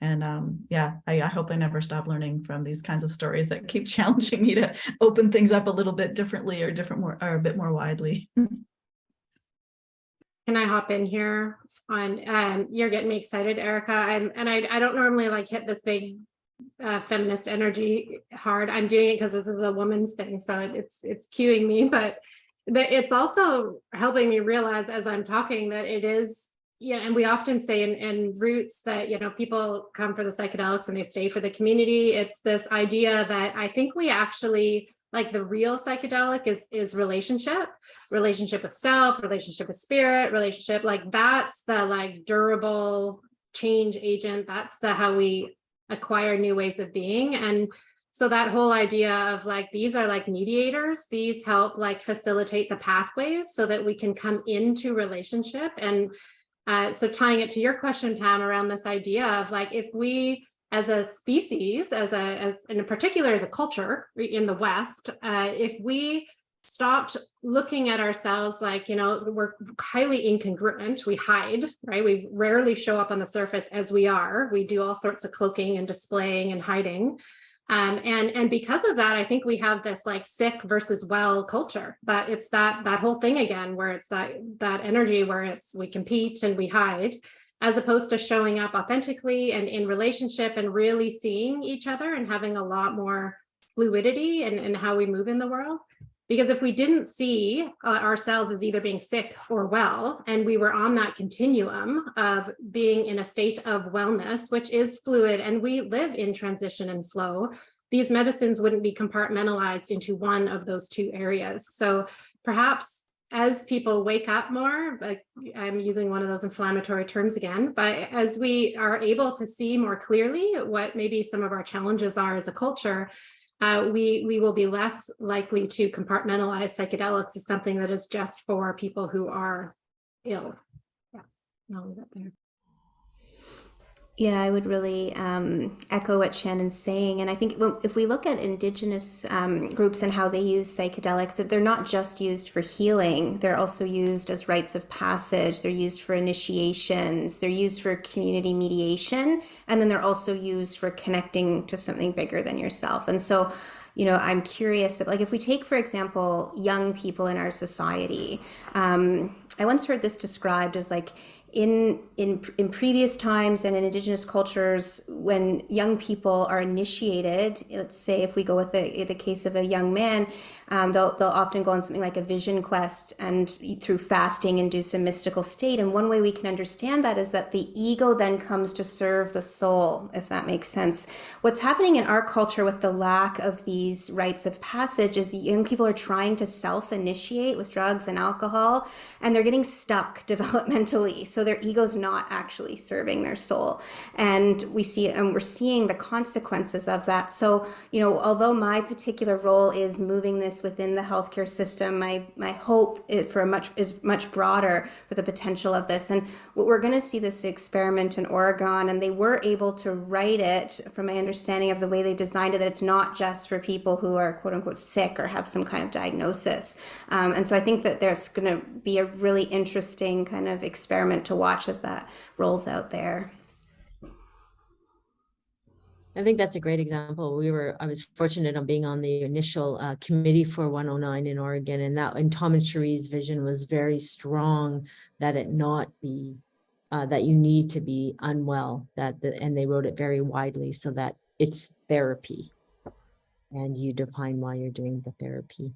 And I hope I never stop learning from these kinds of stories that keep challenging me to open things up a little bit differently or a bit more widely. Can I hop in here on, you're getting me excited, Erica. I don't normally like hit this big feminist energy hard. I'm doing it because this is a woman's thing, so it's cueing me, but it's also helping me realize as I'm talking that it is, yeah. And we often say in roots that, people come for the psychedelics and they stay for the community. It's this idea that I think we actually, like, the real psychedelic is relationship with self, relationship with spirit, relationship, like that's the like durable change agent. That's the how we acquire new ways of being. And so that whole idea of like, these are like mediators, these help like facilitate the pathways so that we can come into relationship. And so tying it to your question, Pam, around this idea of like, if we as a species, as in particular as a culture in the West, if we stopped looking at ourselves like, we're highly incongruent, we hide, right? We rarely show up on the surface as we are. We do all sorts of cloaking and displaying and hiding. And because of that, I think we have this like sick versus well culture, that it's that whole thing again, where it's that energy where we compete and we hide, as opposed to showing up authentically and in relationship and really seeing each other and having a lot more fluidity in how we move in the world. Because if we didn't see ourselves as either being sick or well, and we were on that continuum of being in a state of wellness, which is fluid, and we live in transition and flow, these medicines wouldn't be compartmentalized into one of those two areas. So perhaps as people wake up more, like I'm using one of those inflammatory terms again, but as we are able to see more clearly what maybe some of our challenges are as a culture, we will be less likely to compartmentalize psychedelics as something that is just for people who are ill. Yeah, I'll leave it there. Yeah, I would really echo what Shannon's saying. And I think if we look at Indigenous groups and how they use psychedelics, that they're not just used for healing, they're also used as rites of passage, they're used for initiations, they're used for community mediation, and then they're also used for connecting to something bigger than yourself. And so, I'm curious, like if we take, for example, young people in our society, I once heard this described as like, in previous times and in Indigenous cultures, when young people are initiated, let's say if we go with the case of a young man, they'll often go on something like a vision quest and through fasting induce a mystical state. And one way we can understand that is that the ego then comes to serve the soul, if that makes sense. What's happening in our culture with the lack of these rites of passage is young people are trying to self-initiate with drugs and alcohol, and they're getting stuck developmentally. So their ego's not actually serving their soul. And we're seeing the consequences of that. So, although my particular role is moving this within the healthcare system, my hope is much broader for the potential of this. And we're going to see this experiment in Oregon, and they were able to write it, from my understanding of the way they designed it, that it's not just for people who are quote unquote sick or have some kind of diagnosis. And so I think that there's going to be a really interesting kind of experiment to watch as that rolls out there. I think that's a great example. I was fortunate on being on the initial committee for 109 in Oregon, and Tom and Cherie's vision was very strong that it not be that you need to be unwell, and they wrote it very widely so that it's therapy, and you define why you're doing the therapy.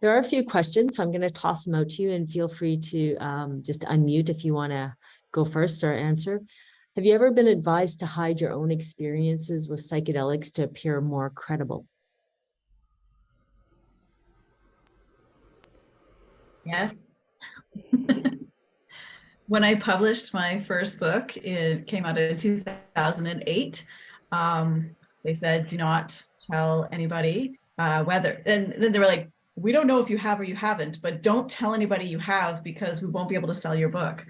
There are a few questions, so I'm going to toss them out to you, and feel free to just unmute if you want to go first or answer. Have you ever been advised to hide your own experiences with psychedelics to appear more credible? Yes. When I published my first book, it came out in 2008. They said, do not tell anybody whether, and then they were like, we don't know if you have or you haven't, but don't tell anybody you have, because we won't be able to sell your book.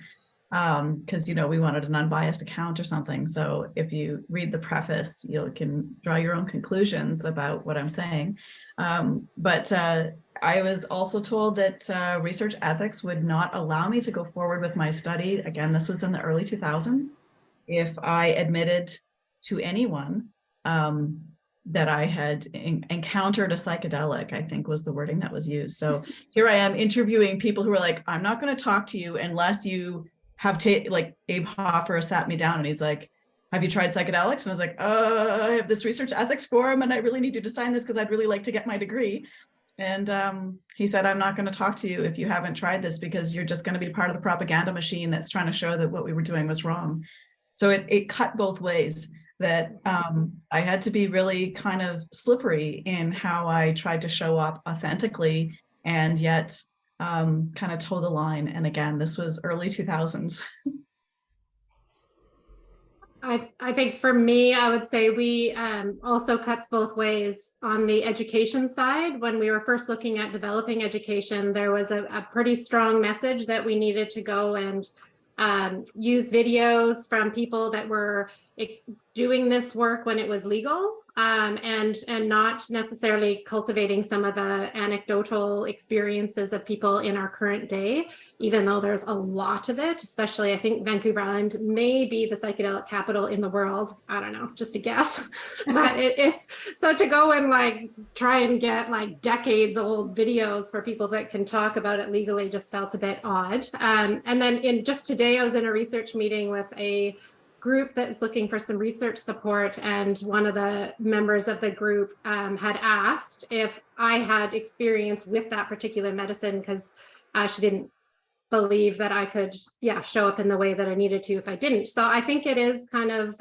Because, we wanted an unbiased account or something. So if you read the preface, you can draw your own conclusions about what I'm saying. But I was also told that research ethics would not allow me to go forward with my study. Again, this was in the early 2000s. If I admitted to anyone that I had encountered a psychedelic, I think was the wording that was used. So here I am interviewing people who are like, I'm not going to talk to you unless you have like Abe Hoffer sat me down and he's like, have you tried psychedelics? And I was like, I have this research ethics forum and I really need you to sign this because I'd really like to get my degree. And he said, I'm not going to talk to you if you haven't tried this, because you're just going to be part of the propaganda machine that's trying to show that what we were doing was wrong. So it cut both ways, that I had to be really kind of slippery in how I tried to show up authentically and yet kind of toe the line. And again, this was early 2000s. I think for me, I would say we also cuts both ways on the education side. When we were first looking at developing education, there was a pretty strong message that we needed to go and use videos from people that were doing this work when it was legal, and not necessarily cultivating some of the anecdotal experiences of people in our current day, even though there's a lot of it. Especially, I think Vancouver Island may be the psychedelic capital in the world. I don't know, just a guess. But it's so to go and like try and get like decades old videos for people that can talk about it legally just felt a bit odd. And then just today, I was in a research meeting with a group that's looking for some research support, and one of the members of the group had asked if I had experience with that particular medicine, because she didn't believe that I could show up in the way that I needed to if I didn't. So I think it is kind of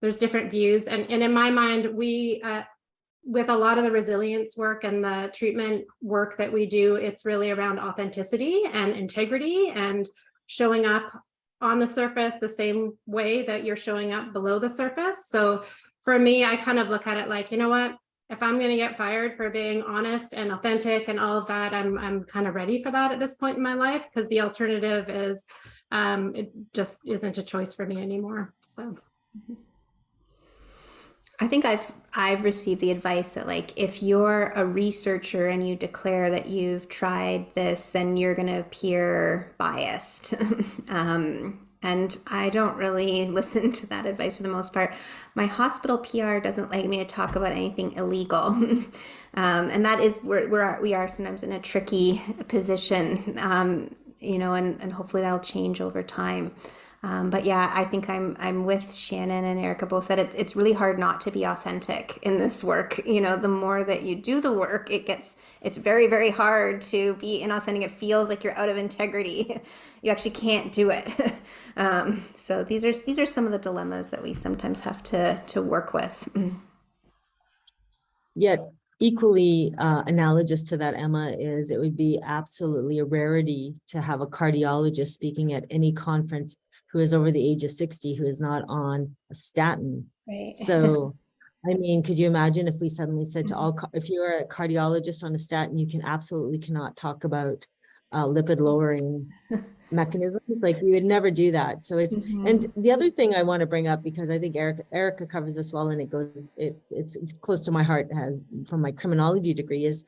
there's different views, and in my mind, we with a lot of the resilience work and the treatment work that we do, it's really around authenticity and integrity and showing up on the surface the same way that you're showing up below the surface. So for me, I kind of look at it like, you know what, if I'm going to get fired for being honest and authentic and all of that, I'm kind of ready for that at this point in my life, because the alternative is it just isn't a choice for me anymore. So I think I've received the advice that, like, if you're a researcher and you declare that you've tried this, then you're going to appear biased. And I don't really listen to that advice for the most part. My hospital PR doesn't like me to talk about anything illegal. And that is where we are sometimes in a tricky position, and hopefully that'll change over time. But yeah, I think I'm with Shannon and Erica both that it's really hard not to be authentic in this work. The more that you do the work, it's very, very hard to be inauthentic. It feels like you're out of integrity. You actually can't do it. So these are some of the dilemmas that we sometimes have to work with. Yet equally analogous to that, Emma, is it would be absolutely a rarity to have a cardiologist speaking at any conference who is over the age of 60, who is not on a statin. Right. So, I mean, could you imagine if we suddenly said to all, if you're a cardiologist on a statin, you absolutely cannot talk about lipid lowering mechanisms? Like, we would never do that. So it's, and the other thing I want to bring up, because I think Erica covers this well, and it's close to my heart from my criminology degree, is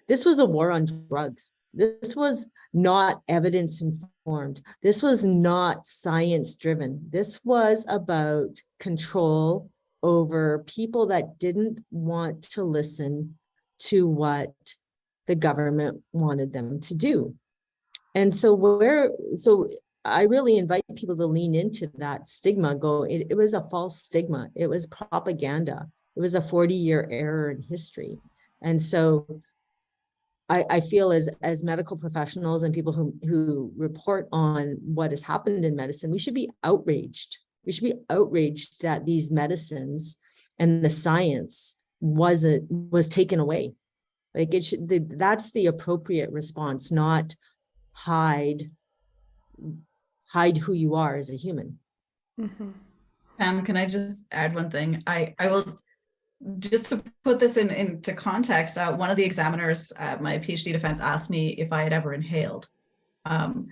this was a war on drugs. This was not evidence informed. This was not science driven. This was about control over people that didn't want to listen to what the government wanted them to do. And so I really invite people to lean into that stigma. It was a false stigma. It was propaganda. It was a 40-year error in history. And so I feel as medical professionals and people who report on what has happened in medicine, we should be outraged. We should be outraged that these medicines and the science was taken away. Like, that's the appropriate response, not hide who you are as a human. Can I just add one thing? I will. Just to put this into context, one of the examiners at my PhD defense asked me if I had ever inhaled.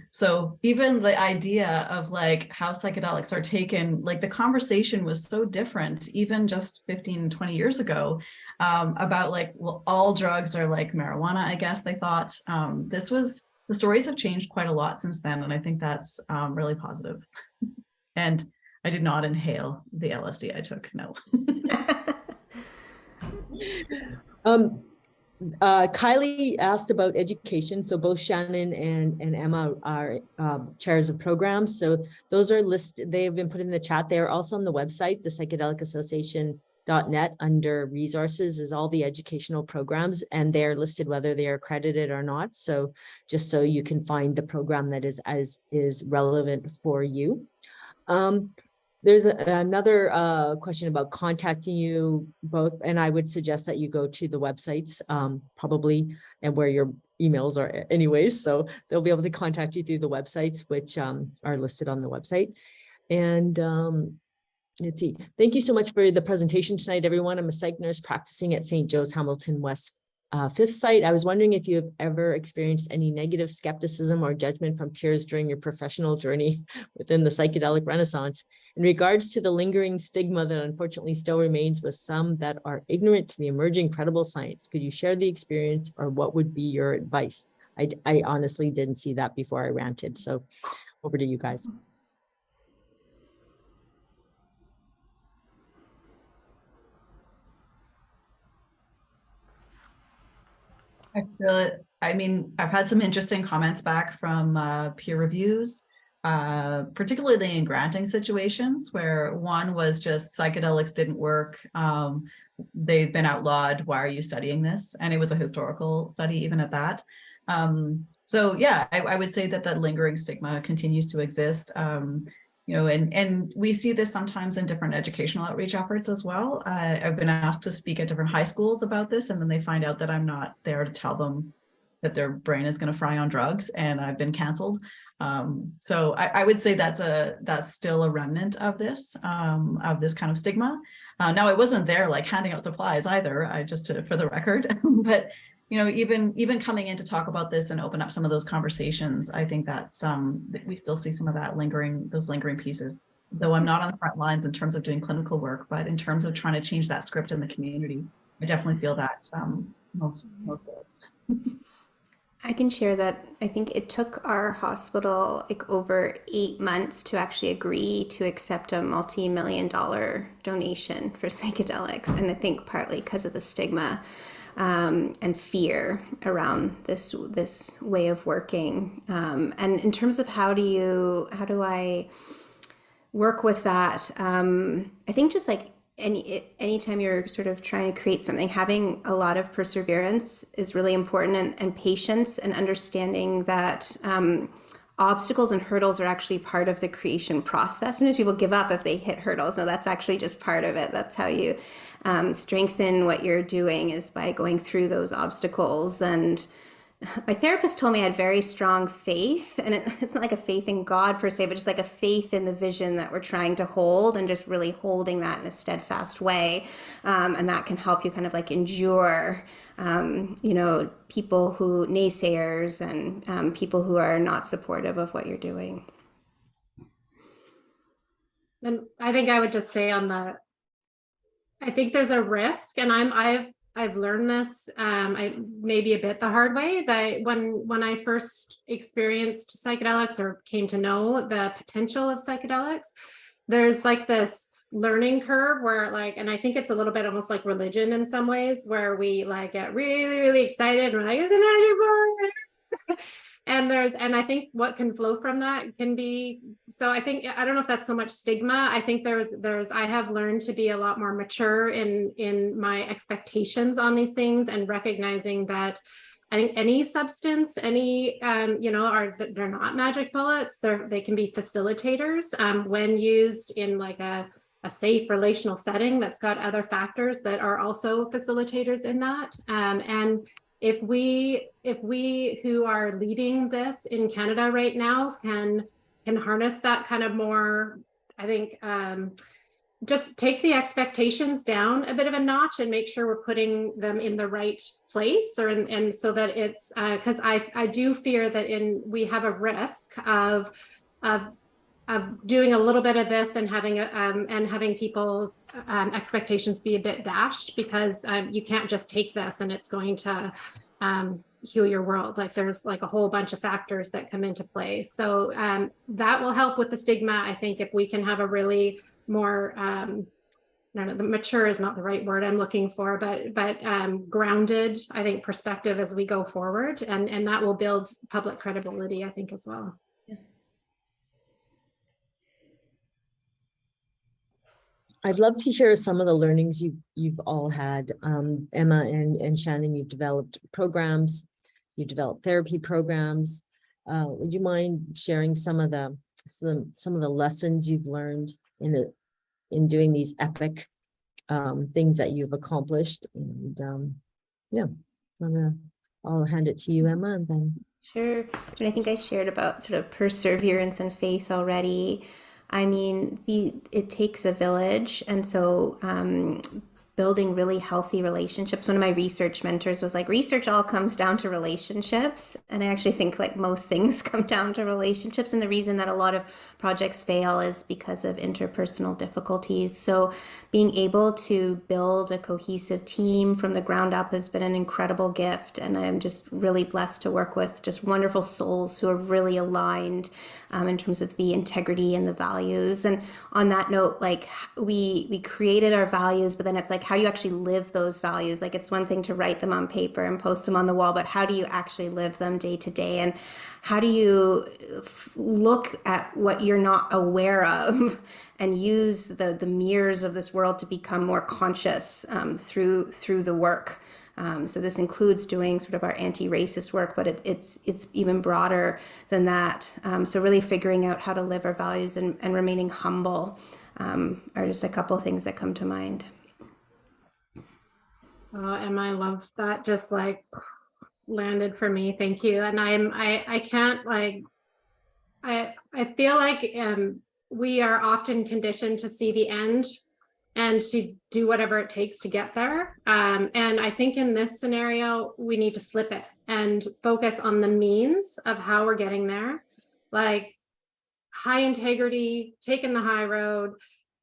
So even the idea of like how psychedelics are taken, like the conversation was so different, even just 15, 20 years ago, about like, well, all drugs are like marijuana, I guess they thought. The stories have changed quite a lot since then. And I think that's really positive. And I did not inhale the LSD I took, no. Kylie asked about education. So both Shannon and Emma are chairs of programs. So those are listed. They have been put in the chat. They are also on the website, the Psychedelic Association.net. Under resources is all the educational programs, and they're listed whether they are accredited or not. So just so you can find the program that is relevant for you. There's another question about contacting you both, and I would suggest that you go to the websites probably, and where your emails are anyways, so they'll be able to contact you through the websites, which are listed on the website. And let's see. Thank you so much for the presentation tonight, everyone. I'm a psych nurse practicing at St. Joe's Hamilton West 5th site. I was wondering if you have ever experienced any negative skepticism or judgment from peers during your professional journey within the psychedelic renaissance in regards to the lingering stigma that unfortunately still remains with some that are ignorant to the emerging credible science. Could you share the experience, or what would be your advice? I honestly didn't see that before I ranted. So over to you guys. I feel it. I mean, I've had some interesting comments back from peer reviews, particularly in granting situations, where one was just psychedelics didn't work. They've been outlawed. Why are you studying this? And it was a historical study, even at that. So yeah, I would say that that lingering stigma continues to exist. You know, and we see this sometimes in different educational outreach efforts as well. I've been asked to speak at different high schools about this, and then they find out that I'm not there to tell them that their brain is going to fry on drugs, and I've been canceled. So I would say that's still a remnant of this kind of stigma. Now, I wasn't there like handing out supplies either. For the record, but you know, even coming in to talk about this and open up some of those conversations, I think that's we still see some of that those lingering pieces. Though I'm not on the front lines in terms of doing clinical work, but in terms of trying to change that script in the community, I definitely feel that most days. I can share that I think it took our hospital like over 8 months to actually agree to accept a multi-million-dollar donation for psychedelics. And I think partly because of the stigma and fear around this way of working. And in terms of how do I work with that? I think just like anytime you're sort of trying to create something, having a lot of perseverance is really important, and patience, and understanding that obstacles and hurdles are actually part of the creation process. Sometimes people give up if they hit hurdles. No, that's actually just part of it. That's how you strengthen what you're doing, is by going through those obstacles. And my therapist told me I had very strong faith, and it's not like a faith in God per se, but just like a faith in the vision that we're trying to hold, and just really holding that in a steadfast way. And that can help you kind of like endure, you know, people who naysayers and people who are not supportive of what you're doing. And I think I would just say I think there's a risk, and I've learned this maybe a bit the hard way, that when I first experienced psychedelics or came to know the potential of psychedelics, there's like this learning curve where like, and I think it's a little bit almost like religion in some ways, where we like get really, really excited and we're like, isn't that your and I think what can flow from that can be, so I don't know if that's so much stigma. I think I have learned to be a lot more mature in my expectations on these things, and recognizing that I think any substance, you know, they're not magic bullets. They can be facilitators when used in like a safe relational setting that's got other factors that are also facilitators in that. And if we who are leading this in Canada right now can harness that kind of more, I think, just take the expectations down a bit of a notch and make sure we're putting them in the right place, and so that it's because I do fear that we have a risk of doing a little bit of this and having people's expectations be a bit dashed, because you can't just take this and it's going to heal your world. Like there's like a whole bunch of factors that come into play. So that will help with the stigma. I think if we can have a really more I don't know, the mature is not the right word I'm looking for, but grounded, I think, perspective as we go forward, and that will build public credibility, I think, as well. I'd love to hear some of the learnings you've all had. Emma and Shannon, you've developed programs, you developed therapy programs. Would you mind sharing some of the lessons you've learned in doing these epic things that you've accomplished? And yeah, I'll hand it to you, Emma, and then. Sure. And I think I shared about sort of perseverance and faith already. I mean, it takes a village. And so building really healthy relationships. One of my research mentors was like, research all comes down to relationships. And I actually think like most things come down to relationships. And the reason that a lot of projects fail is because of interpersonal difficulties. So being able to build a cohesive team from the ground up has been an incredible gift. And I'm just really blessed to work with just wonderful souls who are really aligned in terms of the integrity and the values. And on that note, like we created our values, but then it's like, how do you actually live those values? Like, it's one thing to write them on paper and post them on the wall, but how do you actually live them day to day? And how do you look at what you're not aware of and use the mirrors of this world to become more conscious through the work? So this includes doing sort of our anti-racist work, but it's even broader than that. So really figuring out how to live our values and remaining humble are just a couple of things that come to mind. Oh, Emma, I love that. Just like landed for me. Thank you. And I can't like, I feel like we are often conditioned to see the end and to do whatever it takes to get there. And I think in this scenario, we need to flip it and focus on the means of how we're getting there. Like high integrity, taking the high road,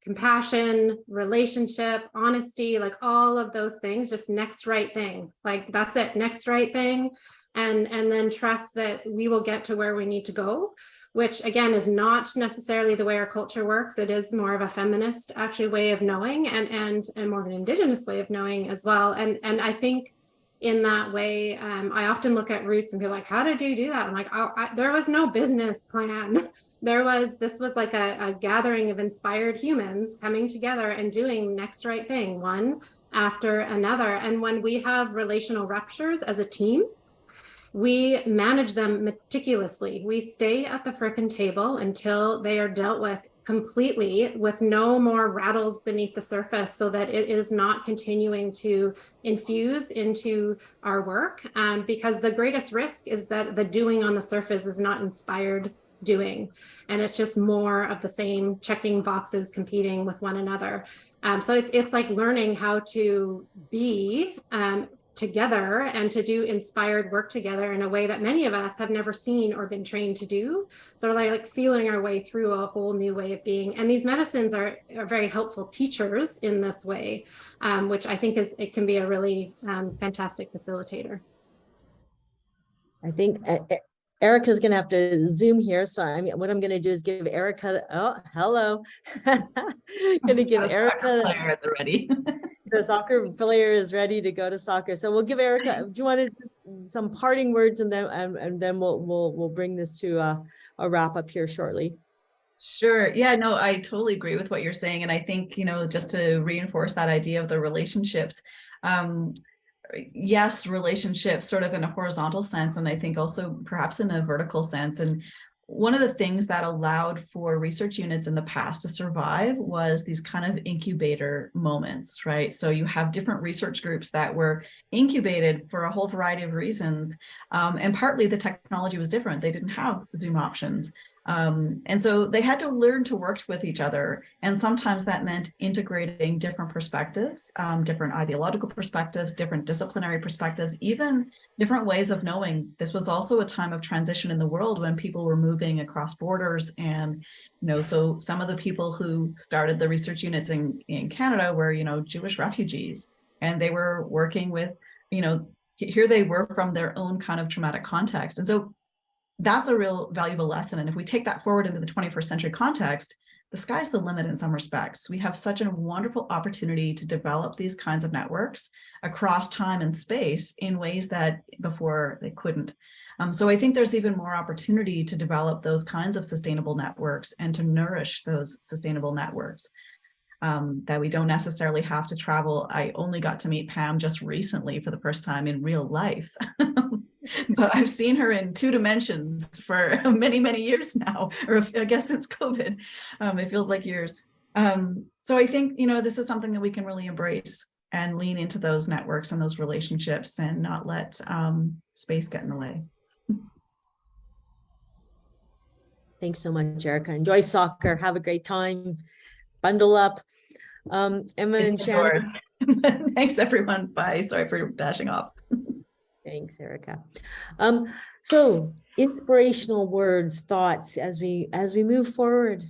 compassion, relationship, honesty, like all of those things, just next right thing. Like that's it, next right thing. And then trust that we will get to where we need to go, which again is not necessarily the way our culture works. It is more of a feminist actually way of knowing and more of an Indigenous way of knowing as well. And I think in that way, I often look at roots and be like, how did you do that? I'm like, there was no business plan. This was like a gathering of inspired humans coming together and doing next right thing, one after another. And when we have relational ruptures as a team, we manage them meticulously. We stay at the frickin' table until they are dealt with completely, with no more rattles beneath the surface, so that it is not continuing to infuse into our work. Because the greatest risk is that the doing on the surface is not inspired doing, and it's just more of the same, checking boxes, competing with one another. So it's like learning how to be together and to do inspired work together in a way that many of us have never seen or been trained to do. So like feeling our way through a whole new way of being. And these medicines are very helpful teachers in this way, which I think it can be a really fantastic facilitator. I think Erica's going to have to Zoom here. So what I'm going to do is give Erica, oh, hello. Going to give Erica at the ready. The soccer player is ready to go to soccer. So we'll give Erica, do you want to just some parting words, and then we'll bring this to a wrap up here shortly. Sure. Yeah, no, I totally agree with what you're saying. And I think, just to reinforce that idea of the relationships, yes, relationships sort of in a horizontal sense, and I think also perhaps in a vertical sense. And one of the things that allowed for research units in the past to survive was these kind of incubator moments, right? So you have different research groups that were incubated for a whole variety of reasons. And partly the technology was different. They didn't have Zoom options. And so they had to learn to work with each other. And sometimes that meant integrating different perspectives, different ideological perspectives, different disciplinary perspectives, even different ways of knowing. This was also a time of transition in the world when people were moving across borders. And, so some of the people who started the research units in Canada were, Jewish refugees, and they were working with, here they were from their own kind of traumatic context. And so that's a real valuable lesson. And if we take that forward into the 21st century context, the sky's the limit in some respects. We have such a wonderful opportunity to develop these kinds of networks across time and space in ways that before they couldn't. So I think there's even more opportunity to develop those kinds of sustainable networks and to nourish those sustainable networks. That we don't necessarily have to travel. I only got to meet Pam just recently for the first time in real life. But I've seen her in 2 dimensions for many, many years now, or I guess since COVID. It feels like years. So I think, this is something that we can really embrace and lean into those networks and those relationships and not let space get in the way. Thanks so much, Erica. Enjoy soccer. Have a great time. Bundle up. Emma and Shannon. Thanks, everyone. Bye. Sorry for dashing off. Thanks, Erica. So inspirational words, thoughts as we move forward.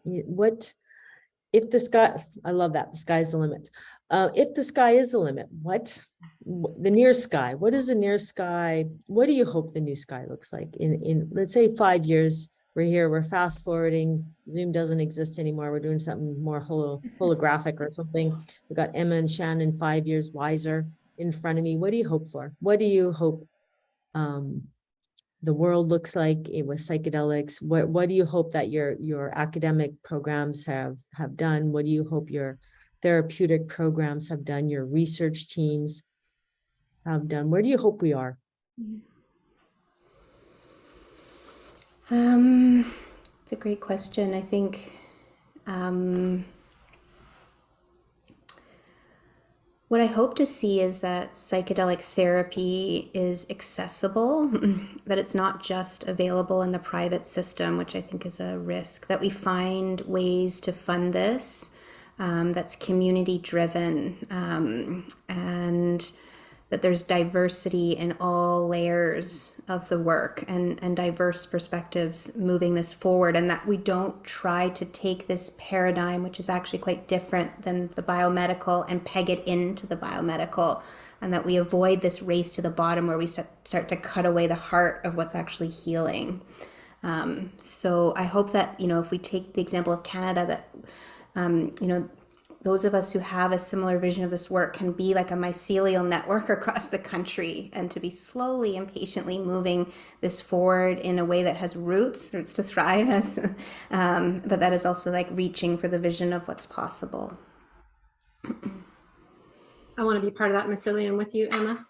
What if the sky? I love that. The sky's the limit. If the sky is the limit, what the near sky? What is the near sky? What do you hope the new sky looks like in let's say 5 years? We're here, we're fast forwarding, Zoom doesn't exist anymore. We're doing something more holographic or something. We've got Emma and Shannon 5 years wiser in front of me. What do you hope for? What do you hope the world looks like with psychedelics? What do you hope that your academic programs have done? What do you hope your therapeutic programs have done? Your research teams have done? Where do you hope we are? It's a great question. I think what I hope to see is that psychedelic therapy is accessible, that it's not just available in the private system, which I think is a risk, that we find ways to fund this that's community driven, and that there's diversity in all layers of the work and diverse perspectives moving this forward, and that we don't try to take this paradigm, which is actually quite different than the biomedical, and peg it into the biomedical, and that we avoid this race to the bottom where we start to cut away the heart of what's actually healing. So I hope that, if we take the example of Canada, that, those of us who have a similar vision of this work can be like a mycelial network across the country, and to be slowly and patiently moving this forward in a way that has roots to thrive as, but that is also like reaching for the vision of what's possible. I want to be part of that mycelium with you, Emma.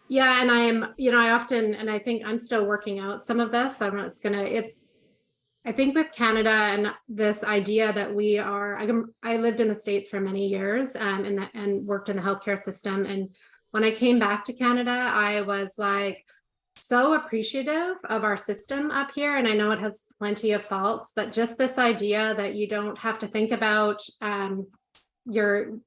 Yeah, and I often, and I think I'm still working out some of this. I don't know, I think with Canada and this idea that I lived in the States for many years and worked in the healthcare system. And when I came back to Canada, I was like so appreciative of our system up here. And I know it has plenty of faults, but just this idea that you don't have to think about you're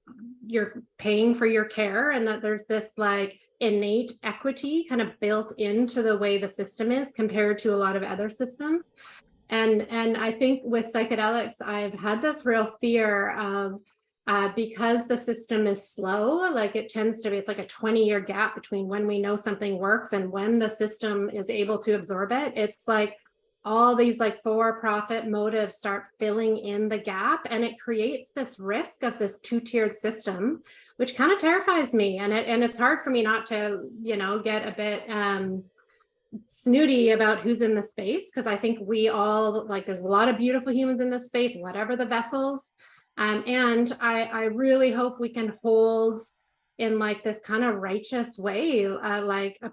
paying for your care, and that there's this like innate equity kind of built into the way the system is compared to a lot of other systems. And I think with psychedelics, I've had this real fear of, because the system is slow, like it tends to be, it's like a 20-year gap between when we know something works and when the system is able to absorb it. It's like all these like for-profit motives start filling in the gap, and it creates this risk of this two-tiered system, which kind of terrifies me. And it's hard for me not to, get a bit snooty about who's in the space, because I think we all, like, there's a lot of beautiful humans in this space, whatever the vessels. And I really hope we can hold in like this kind of righteous way,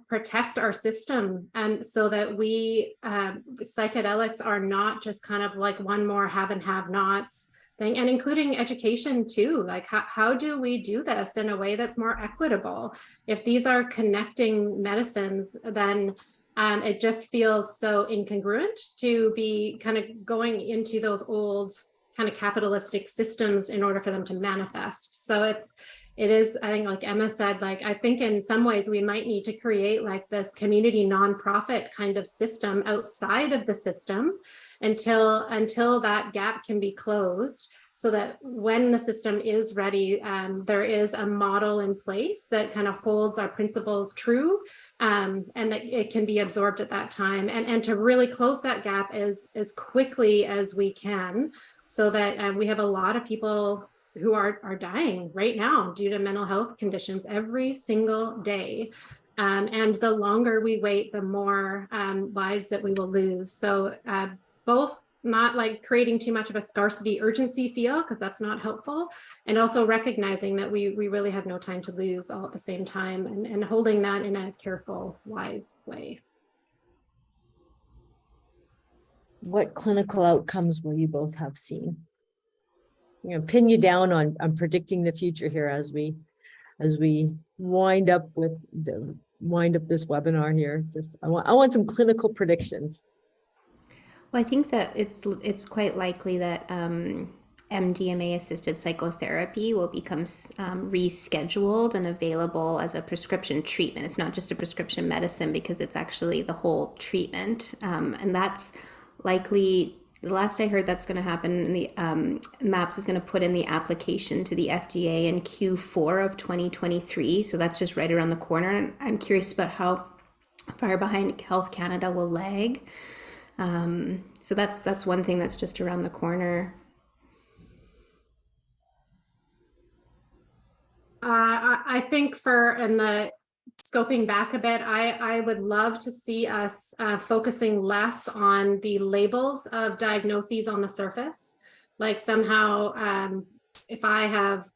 protect our system. And so that we, psychedelics are not just kind of like one more have and have nots thing, and including education too. Like how do we do this in a way that's more equitable? If these are connecting medicines, then it just feels so incongruent to be kind of going into those old kind of capitalistic systems in order for them to manifest. So it is, I think, like Emma said, like, I think in some ways we might need to create like this community nonprofit kind of system outside of the system until that gap can be closed, so that when the system is ready, there is a model in place that kind of holds our principles true, and that it can be absorbed at that time, and to really close that gap as quickly as we can, so that we have a lot of people who are dying right now due to mental health conditions every single day. And the longer we wait, the more lives that we will lose. So both not like creating too much of a scarcity urgency feel, because that's not helpful, and also recognizing that we really have no time to lose all at the same time, and holding that in a careful, wise way. What clinical outcomes will you both have seen? Pin you down on predicting the future here as we wind up this webinar here. I want some clinical predictions. Well, I think that it's quite likely that MDMA-assisted psychotherapy will become rescheduled and available as a prescription treatment. It's not just a prescription medicine, because it's actually the whole treatment, and that's likely. The last I heard, that's going to happen. And the MAPS is going to put in the application to the FDA in Q4 of 2023. So that's just right around the corner. And I'm curious about how far behind Health Canada will lag. So that's one thing that's just around the corner. I think scoping back a bit, I would love to see us focusing less on the labels of diagnoses on the surface. Like somehow, if I have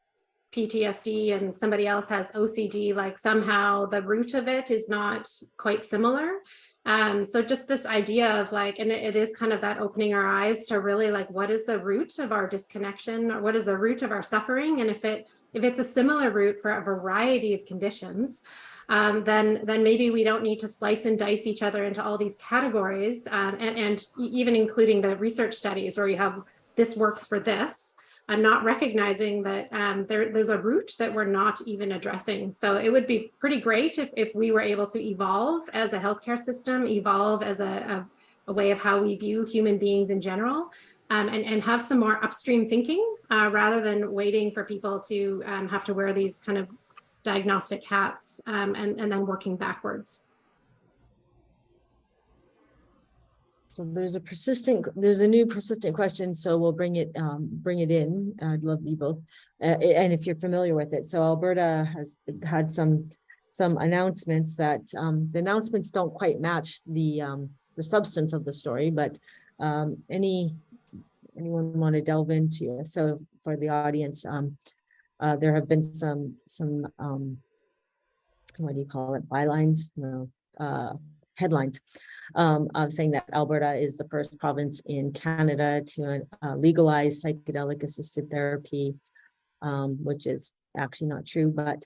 PTSD and somebody else has OCD, like somehow the root of it is not quite similar. So just this idea of like, and it is kind of that opening our eyes to really like, what is the root of our disconnection, or what is the root of our suffering? And if it's a similar root for a variety of conditions, then maybe we don't need to slice and dice each other into all these categories, and even including the research studies where you have this works for this, and not recognizing that there's a root that we're not even addressing. So it would be pretty great if we were able to evolve as a healthcare system, evolve as a way of how we view human beings in general, and have some more upstream thinking, rather than waiting for people to have to wear these kind of diagnostic hats, and then working backwards. So there's a new persistent question. So we'll bring it in. I'd love you both, and if you're familiar with it. So Alberta has had some announcements that the announcements don't quite match the substance of the story, but anyone want to delve into it? So for the audience, there have been some what do you call it? Bylines, headlines. Of saying that Alberta is the first province in Canada to legalize psychedelic assisted therapy, which is actually not true. But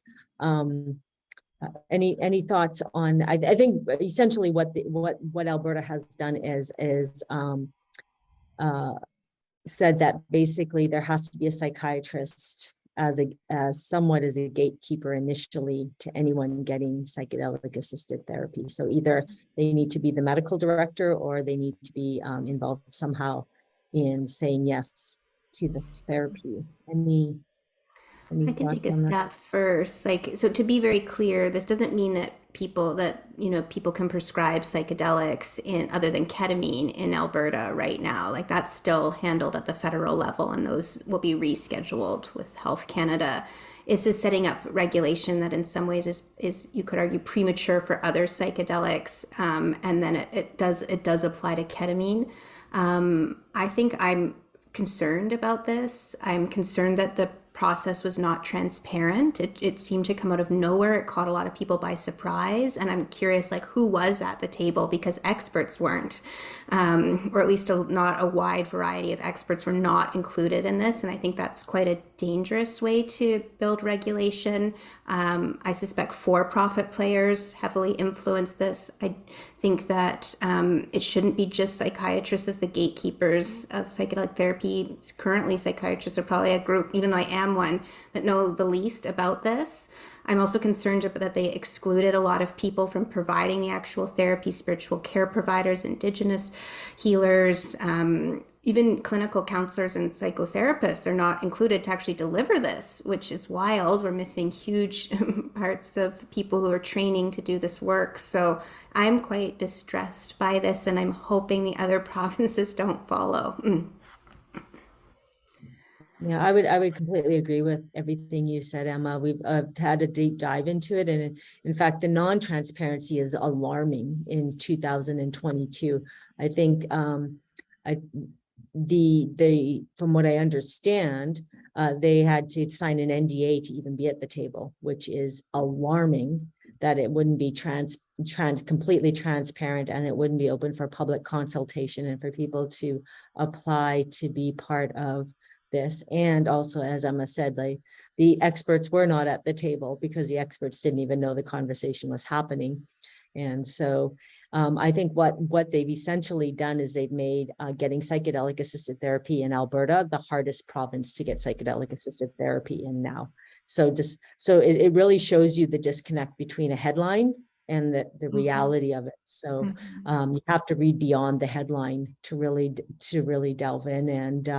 any thoughts on? I think essentially what Alberta has done is said that basically there has to be a psychiatrist as somewhat as a gatekeeper initially to anyone getting psychedelic assisted therapy. So either they need to be the medical director, or they need to be involved somehow in saying yes to the therapy. Any I can take a step first. So to be very clear, this doesn't mean that people can prescribe psychedelics other than ketamine in Alberta right now. Like that's still handled at the federal level, and those will be rescheduled with Health Canada. It's just setting up regulation that in some ways is you could argue premature for other psychedelics, and then it does apply to ketamine. I think I'm concerned about this. I'm concerned that the process was not transparent. It seemed to come out of nowhere. It caught a lot of people by surprise. And I'm curious, like, who was at the table, because experts weren't, or at least not a wide variety of experts were not included in this. And I think that's quite a dangerous way to build regulation. I suspect for-profit players heavily influence this. I think that it shouldn't be just psychiatrists as the gatekeepers of psychedelic therapy. Currently, psychiatrists are probably a group, even though I am one, that know the least about this. I'm also concerned that they excluded a lot of people from providing the actual therapy, spiritual care providers, Indigenous healers, even clinical counselors and psychotherapists are not included to actually deliver this, which is wild. We're missing huge parts of people who are training to do this work. So I'm quite distressed by this, and I'm hoping the other provinces don't follow. Yeah, I would completely agree with everything you said, Emma. We've had a deep dive into it, and in fact, the non-transparency is alarming in 2022. I think from what I understand, they had to sign an NDA to even be at the table, which is alarming. That it wouldn't be completely transparent, and it wouldn't be open for public consultation and for people to apply to be part of this. And also, as Emma said, like, the experts were not at the table because the experts didn't even know the conversation was happening. And so I think what they've essentially done is they've made getting psychedelic assisted therapy in Alberta the hardest province to get psychedelic assisted therapy in now. So it really shows you the disconnect between a headline and the reality of it. So you have to read beyond the headline to really delve in. And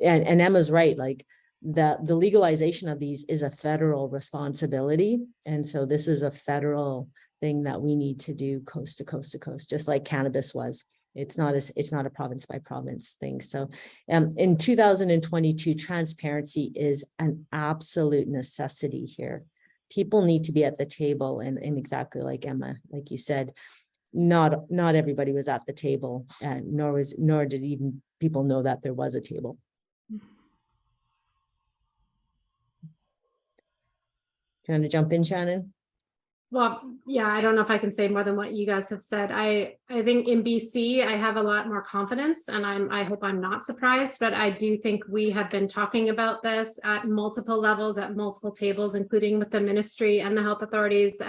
Emma's right, like the legalization of these is a federal responsibility. And so this is a federal thing that we need to do coast to coast to coast, just like cannabis was. It's not a province by province thing. So in 2022, transparency is an absolute necessity here. People need to be at the table, and exactly like Emma, like you said, not everybody was at the table, and nor did even people know that there was a table. Trying to jump in, Shannon? Well, yeah, I don't know if I can say more than what you guys have said. I think in BC, I have a lot more confidence, and I hope I'm not surprised, but I do think we have been talking about this at multiple levels, at multiple tables, including with the ministry and the health authorities.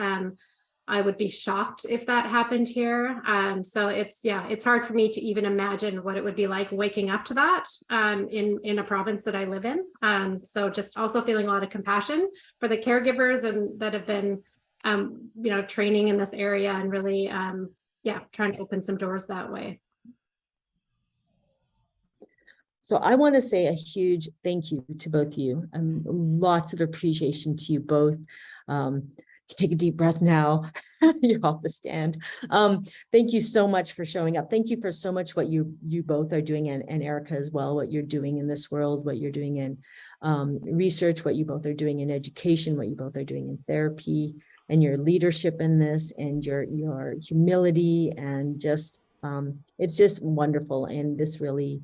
I would be shocked if that happened here. So it's hard for me to even imagine what it would be like waking up to that in a province that I live in. So just also feeling a lot of compassion for the caregivers and that have been training in this area, and really trying to open some doors that way. So I want to say a huge thank you to both of you, and lots of appreciation to you both. Take a deep breath now. You're off the stand. Thank you so much for showing up. Thank you for so much what you both are doing, and Erica as well, what you're doing in this world, what you're doing in research, what you both are doing in education, what you both are doing in therapy, and your leadership in this, and your humility, and just it's just wonderful. And this really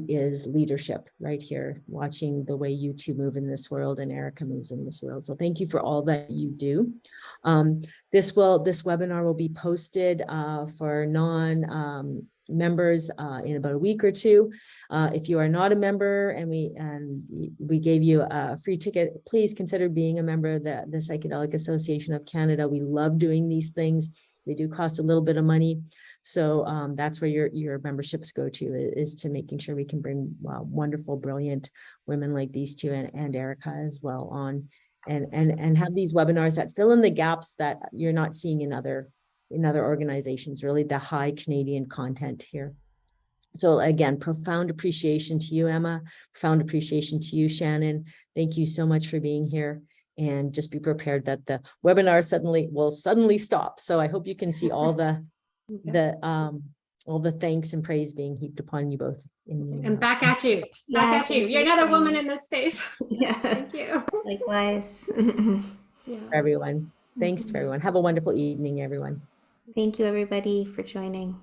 is leadership right here, watching the way you two move in this world and Erica moves in this world. So thank you for all that you do. This webinar will be posted for non-members in about a week or two. If you are not a member and we gave you a free ticket, please consider being a member of the Psychedelic Association of Canada. We love doing these things. They do cost a little bit of money. So that's where your memberships go to, is to making sure we can bring wonderful, brilliant women like these two, and Erica as well on, and have these webinars that fill in the gaps that you're not seeing in other organizations, really the high Canadian content here. So again, profound appreciation to you, Emma, profound appreciation to you, Shannon. Thank you so much for being here. And just be prepared that the webinar will suddenly stop. So I hope you can see all the thanks and praise being heaped upon you both. And back at you. Back at you. You're another woman in this space. Yeah. Thank you. Likewise. For everyone. Thanks to everyone. Have a wonderful evening, everyone. Thank you, everybody, for joining.